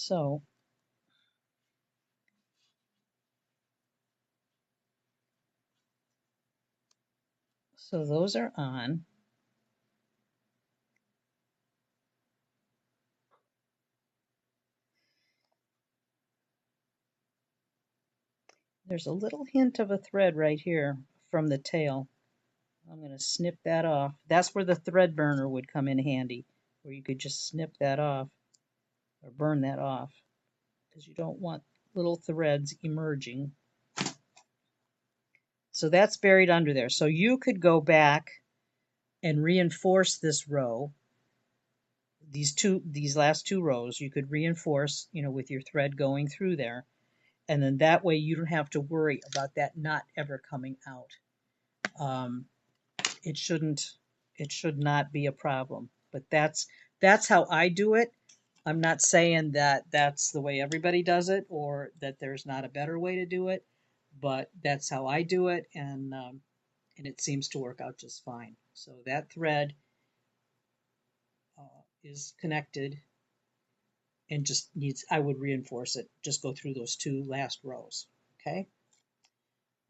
So those are on. There's a little hint of a thread right here from the tail. I'm going to snip that off. That's where the thread burner would come in handy, where you could just snip that off or burn that off, because you don't want little threads emerging. So that's buried under there. So you could go back and reinforce this row, these last two rows. You could reinforce, with your thread going through there, and then that way you don't have to worry about that knot ever coming out. It should not be a problem. But that's how I do it. I'm not saying that that's the way everybody does it, or that there's not a better way to do it, but that's how I do it, and it seems to work out just fine. So that thread is connected and just needs, I would reinforce it. Just go through those two last rows. Okay.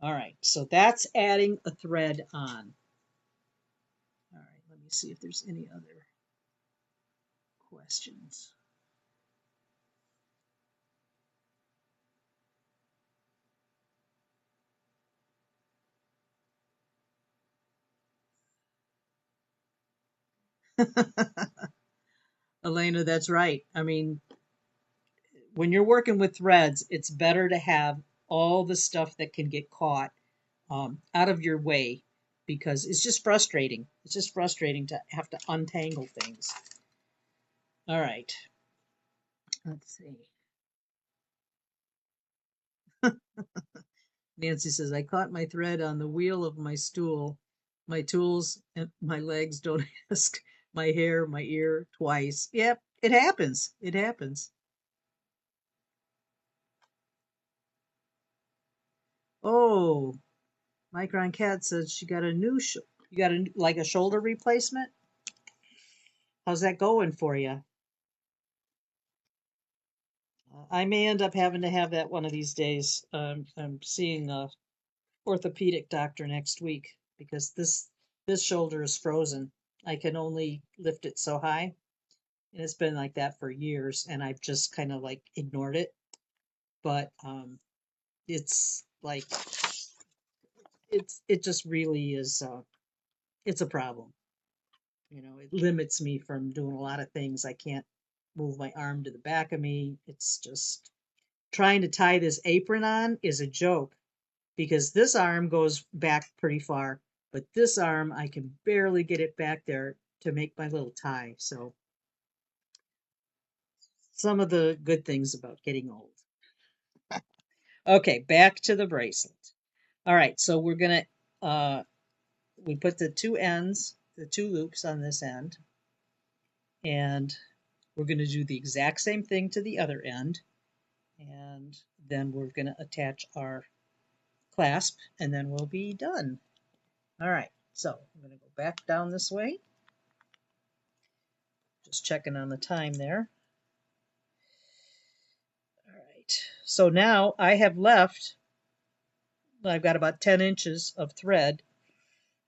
All right. So that's adding a thread on. All right. Let me see if there's any other questions. Elena, that's right. I mean, when you're working with threads, it's better to have all the stuff that can get caught out of your way, because it's just frustrating. It's just frustrating to have to untangle things. All right. Let's see. Nancy says, I caught my thread on the wheel of my stool. My tools and my legs don't ask. My hair, my ear, twice. Yep, it happens. It happens. Oh, Micron Cat says she got a new, you got like a shoulder replacement? How's that going for you? I may end up having to have that one of these days. I'm seeing a orthopedic doctor next week, because this shoulder is frozen. I can only lift it so high, and it's been like that for years, and I've just kind of like ignored it. But it's like it just really is. It's a problem. It limits me from doing a lot of things. I can't move my arm to the back of me. It's just trying to tie this apron on is a joke, because this arm goes back pretty far, but this arm I can barely get it back there to make my little tie. So some of the good things about getting old. Okay, back to the bracelet. All right, so we're gonna we put the two ends, the two loops on this end, and we're gonna do the exact same thing to the other end, and then we're gonna attach our clasp, and then we'll be done. All right, so I'm gonna go back down this way. Just checking on the time there. All right, so now I have left, I've got about 10 inches of thread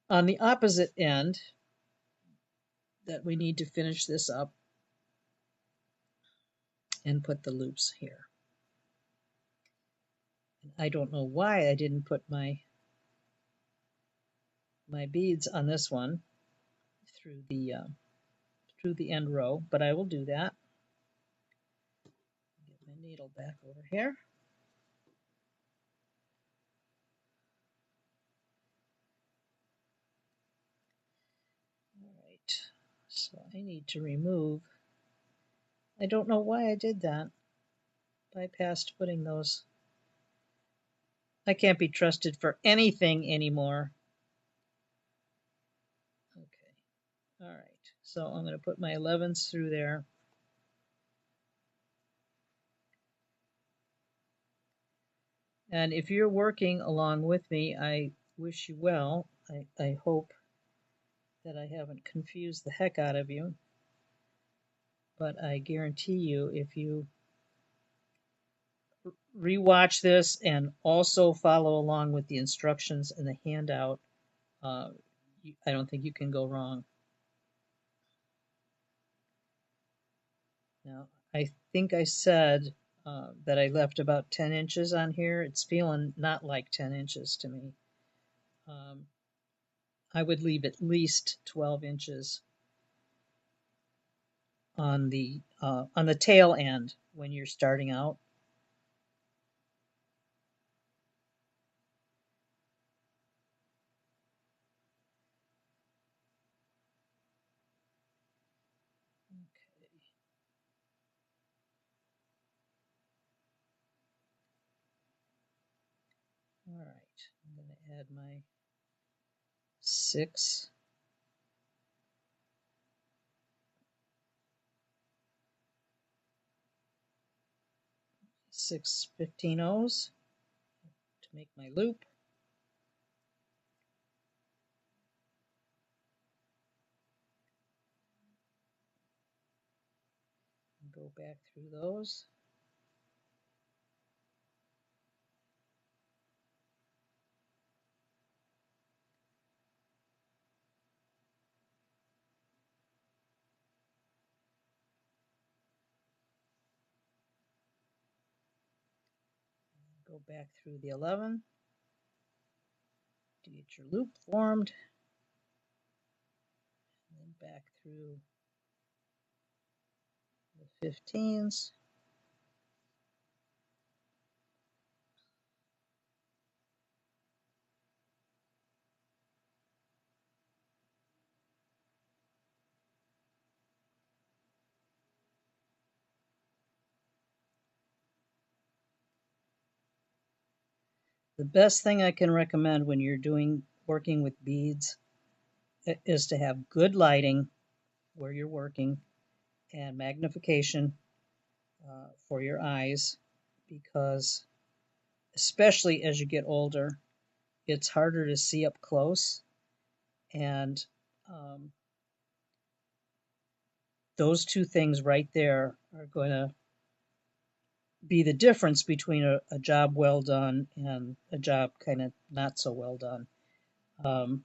on the opposite end that we need to finish this up and put the loops here. I don't know why I didn't put my beads on this one through the end row, but I will do that. Get my needle back over here. All right, so I need to remove. I don't know why I did that. Bypassed putting those. I can't be trusted for anything anymore. Okay. All right. So I'm going to put my 11s through there. And if you're working along with me, I wish you well. I hope that I haven't confused the heck out of you. But I guarantee you, if you rewatch this and also follow along with the instructions in the handout. Uh, I don't think you can go wrong. Now, I think I said that I left about 10 inches on here. It's feeling not like 10 inches to me. Um, I would leave at least 12 inches on the tail end when you're starting out. Okay, all right. I'm going to add my 6/15 to make my loop. Go back through those. Go back through the 11 to get your loop formed. And then back through the 15s. The best thing I can recommend when you're working with beads is to have good lighting where you're working and magnification for your eyes, because especially as you get older, it's harder to see up close, and um, those two things right there are going to be the difference between a job well done and a job kind of not so well done. Um,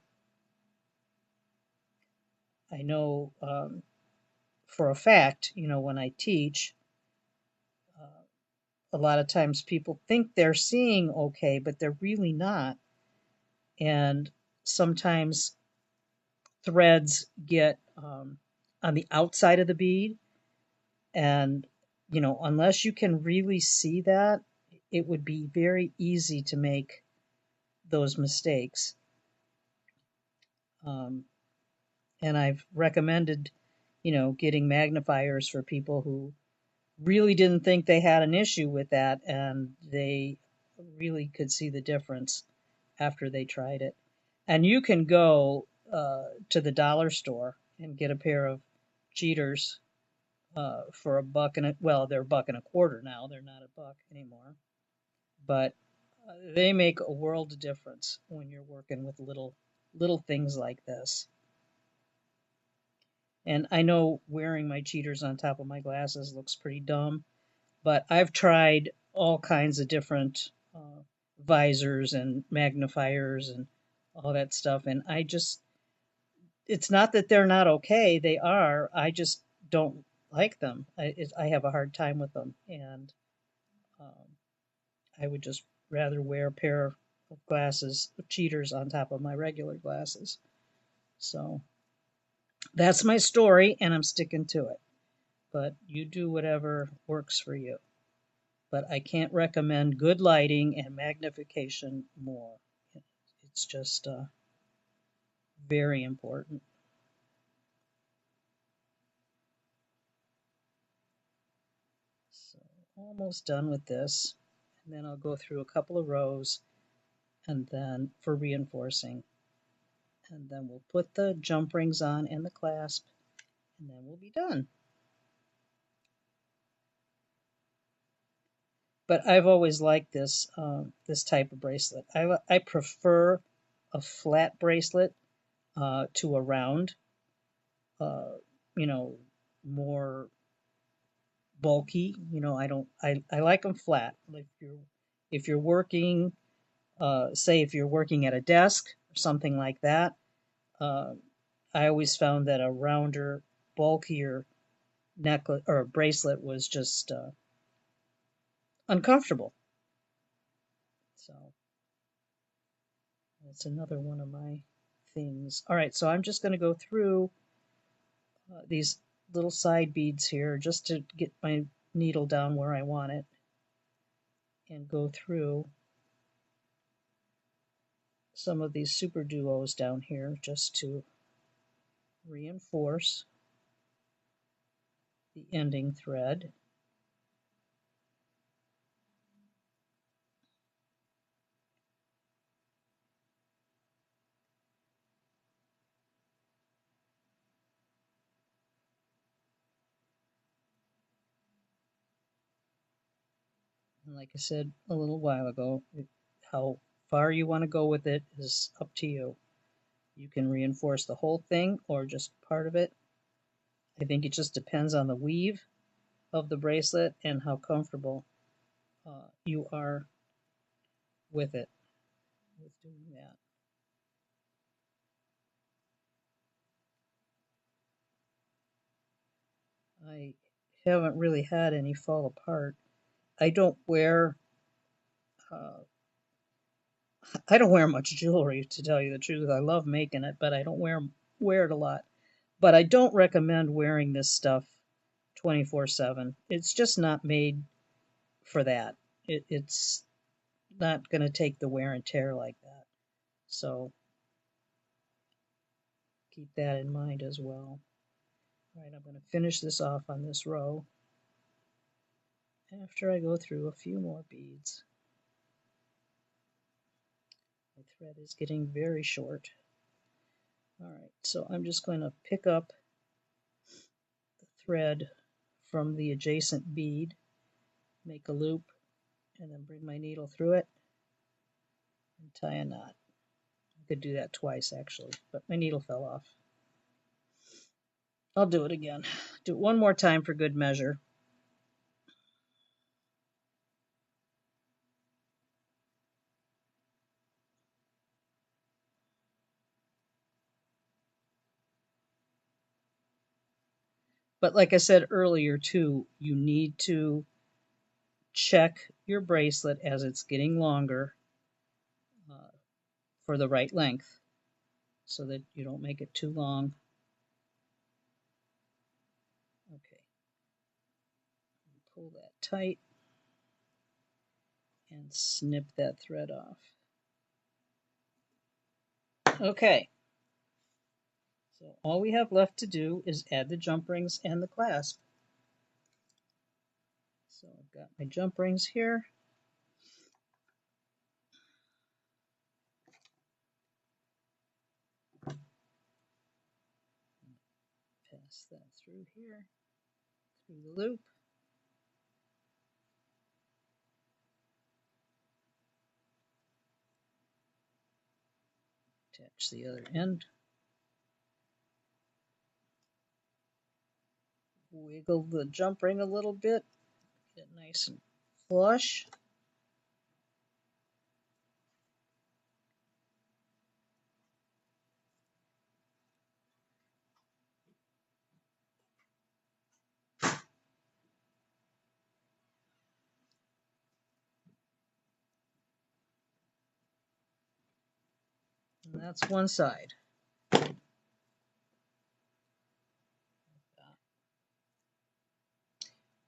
I know for a fact, when I teach, uh, a lot of times people think they're seeing okay, but they're really not. And sometimes threads get on the outside of the bead, and unless you can really see that, it would be very easy to make those mistakes. Um, and I've recommended, getting magnifiers for people who really didn't think they had an issue with that, and they really could see the difference after they tried it. And you can go to the dollar store and get a pair of cheaters for well, they're $1.25 now. They're not a buck anymore, but they make a world of difference when you're working with little things like this. And I know wearing my cheaters on top of my glasses looks pretty dumb, but I've tried all kinds of different visors and magnifiers and all that stuff, and it's not that they're not okay, they are. I just don't like them. I have a hard time with them, and um, I would just rather wear a pair of glasses, cheaters, on top of my regular glasses. So that's my story, and I'm sticking to it. But you do whatever works for you. But I can't recommend good lighting and magnification more. It's just very important. So almost done with this. And then I'll go through a couple of rows and then for reinforcing. And then we'll put the jump rings on and the clasp, and then we'll be done. But I've always liked this type of bracelet. I prefer a flat bracelet to a round, uh, you know, more bulky. You know, I don't. I like them flat. If you're working, say if you're working at a desk or something like that, uh, I always found that a rounder, bulkier necklace or bracelet was just uncomfortable. So that's another one of my things. All right, so I'm just going to go through these little side beads here just to get my needle down where I want it and go through some of these super duos down here just to reinforce the ending thread. And like I said a little while ago, how far you want to go with it is up to you. You can reinforce the whole thing or just part of it. I think it just depends on the weave of the bracelet and how comfortable you are with it, with doing that. I haven't really had any fall apart. I don't wear uh, I don't wear much jewelry to tell you the truth. I love making it, but I don't wear it a lot. But I don't recommend wearing this stuff 24/7. It's just not made for that. It's not going to take the wear and tear like that. So keep that in mind as well. All right, I'm going to finish this off on this row after I go through a few more beads. My thread is getting very short. All right, so I'm just going to pick up the thread from the adjacent bead, make a loop, and then bring my needle through it and tie a knot. I could do that twice actually, but my needle fell off. I'll do it again. Do it one more time for good measure. But like I said earlier too, you need to check your bracelet as it's getting longer uh, for the right length so that you don't make it too long. Okay, pull that tight and snip that thread off. Okay, so all we have left to do is add the jump rings and the clasp. So I've got my jump rings here. Pass that through here, through the loop. Attach the other end. Wiggle the jump ring a little bit, get it nice and flush. And that's one side.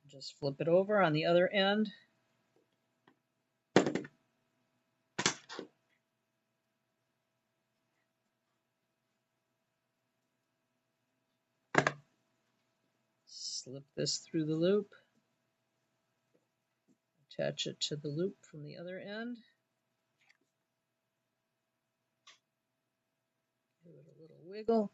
Just flip it over on the other end. Slip this through the loop. Attach it to the loop from the other end. Give it a little wiggle.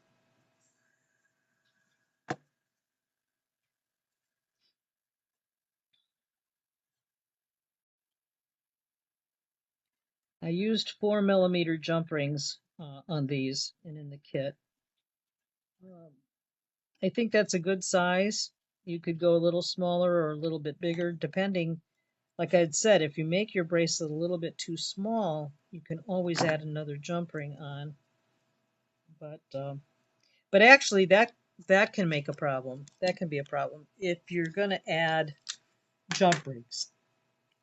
I used 4mm jump rings on these and in the kit. I think that's a good size. You could go a little smaller or a little bit bigger, depending, like I had said, if you make your bracelet a little bit too small, you can always add another jump ring on. But but actually, that can make a problem. That can be a problem if you're going to add jump rings.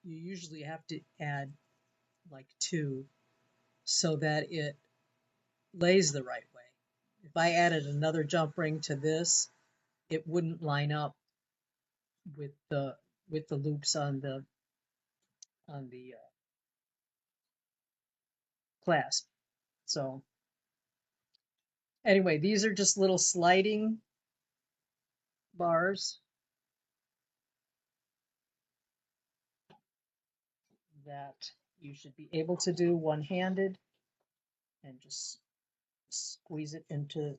You usually have to add like two so that it lays the right way. If I added another jump ring to this, it wouldn't line up with the loops on the clasp. So anyway, these are just little sliding bars that you should be able to do one-handed and just squeeze it into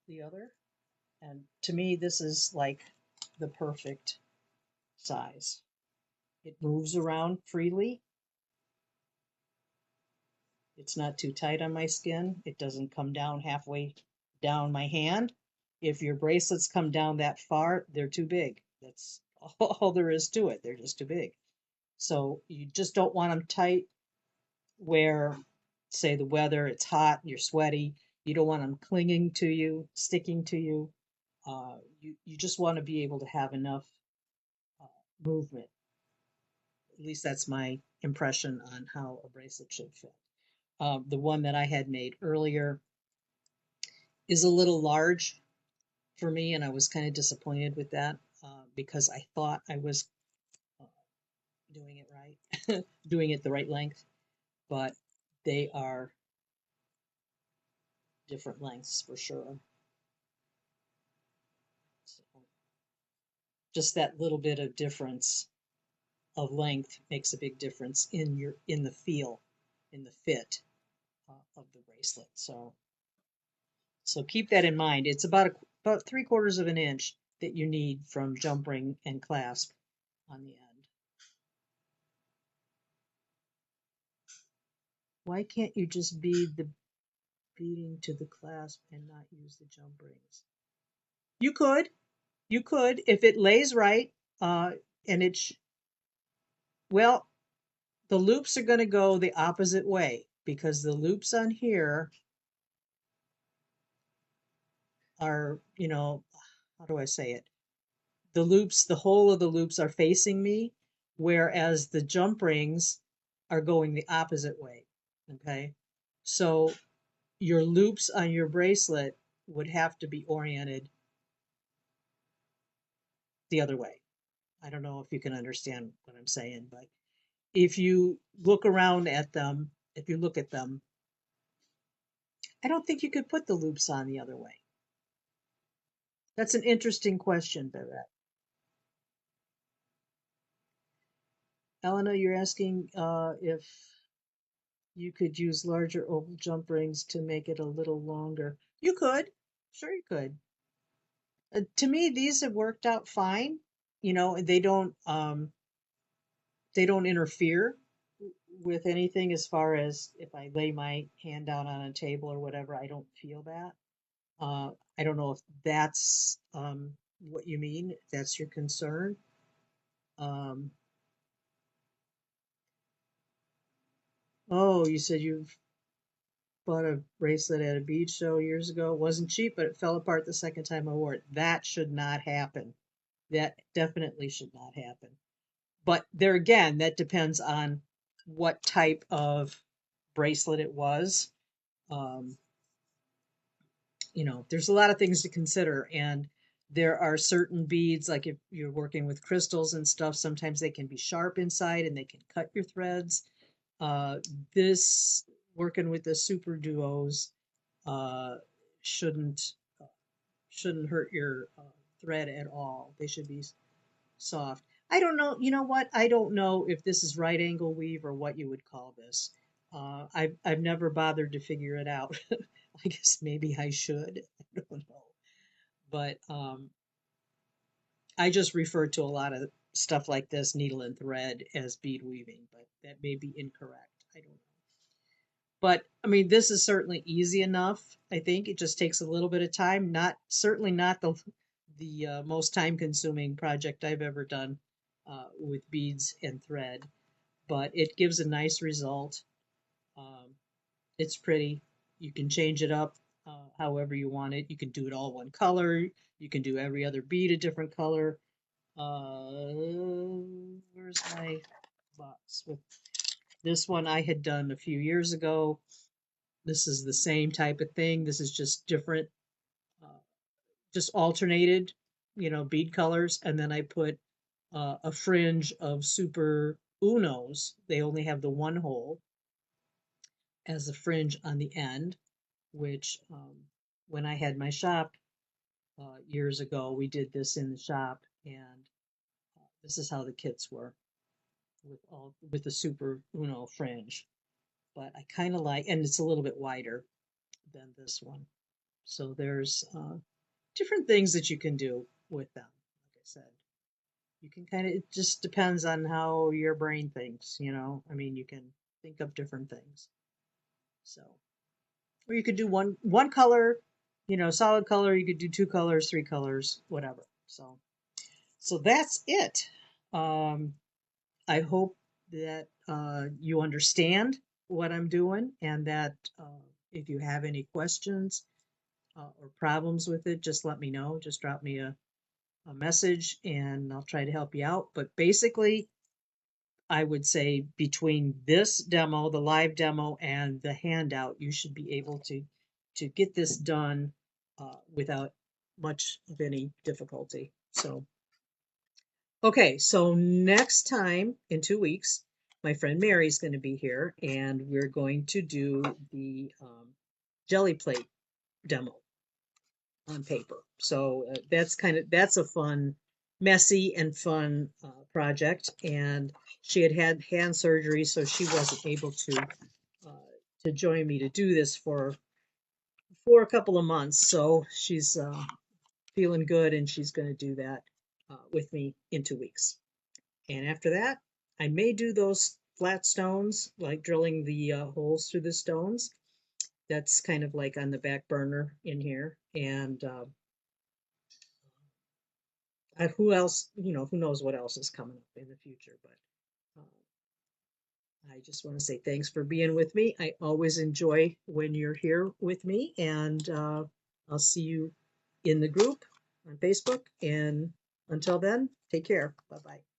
the other. And to me, this is like the perfect size. It moves around freely. It's not too tight on my skin. It doesn't come down halfway down my hand. If your bracelets come down that far, they're too big. That's all there is to it. They're just too big. So you just don't want them tight where, say, the weather, it's hot, you're sweaty. You don't want them clinging to you, sticking to you. You just want to be able to have enough uh, movement. At least that's my impression on how a bracelet should fit. The one that I had made earlier is a little large for me, and I was kind of disappointed with that because I thought I was uh, doing it right, doing it the right length, but they are different lengths for sure. So just that little bit of difference of length makes a big difference in the feel, in the fit of the bracelet. So keep that in mind. It's about 3/4 of an inch that you need from jump ring and clasp on the end. Why can't you just bead the beading to the clasp and not use the jump rings? You could, you could, if it lays right, and well, the loops are going to go the opposite way because the loops on here are, how do I say it? The whole of the loops are facing me, whereas the jump rings are going the opposite way. Okay. So your loops on your bracelet would have to be oriented the other way. I don't know if you can understand what I'm saying, but if you look around at them, if you look at them, I don't think you could put the loops on the other way. That's an interesting question, Bevette. Elena, you're asking if you could use larger oval jump rings to make it a little longer. You could. Sure, you could. To me, these have worked out fine. They don't interfere with anything as far as if I lay my hand down on a table or whatever, I don't feel that. I don't know if that's what you mean, if that's your concern. Um, oh, you said you've bought a bracelet at a beach show years ago. It wasn't cheap, but it fell apart the second time I wore it. That should not happen. That definitely should not happen. But there again, that depends on what type of bracelet it was. Um, there's a lot of things to consider, and there are certain beads, like if you're working with crystals and stuff, sometimes they can be sharp inside and they can cut your threads. Uh, this working with the super duos uh, shouldn't shouldn't hurt your thread at all. They should be soft. I don't know. You know what? I don't know if this is right angle weave or what you would call this. I've never bothered to figure it out. I guess maybe I should. I don't know. But I just refer to a lot of stuff like this, needle and thread, as bead weaving, but that may be incorrect. I don't know. But I mean, this is certainly easy enough. I think it just takes a little bit of time. Not certainly not the most time consuming project I've ever done with beads and thread, but it gives a nice result. Um, it's pretty. You can change it up however you want it. You can do it all one color. You can do every other bead a different color. Where's my box with this one I had done a few years ago. This is the same type of thing. This is just different, uh, just alternated, bead colors. And then I put a fringe of Super Unos. They only have the one hole as a fringe on the end, which when I had my shop years ago, we did this in the shop, and this is how the kits were with the Super Uno fringe. But I kind of like, and it's a little bit wider than this one. So there's different things that you can do with them. Like I said, you can kind of, it just depends on how your brain thinks. I mean, you can think of different things. So, or you could do one color, solid color. You could do two colors, three colors, whatever. So that's it. Um, I hope that you understand what I'm doing, and that if you have any questions or problems with it, just let me know. Just drop me a message and I'll try to help you out. But basically, I would say between this demo, the live demo, and the handout, you should be able to get this done without much of any difficulty. So, okay, so next time in 2 weeks, my friend Mary's going to be here, and we're going to do the jelly plate demo on paper. So that's a fun, messy and fun project. And she had hand surgery, so she wasn't able to join me to do this for a couple of months. So she's feeling good, and she's going to do that with me in 2 weeks. And after that, I may do those flat stones, like drilling the holes through the stones. That's kind of like on the back burner in here. And who else, who knows what else is coming up in the future. But I just want to say thanks for being with me. I always enjoy when you're here with me. And I'll see you in the group on Facebook. And until then, take care. Bye bye.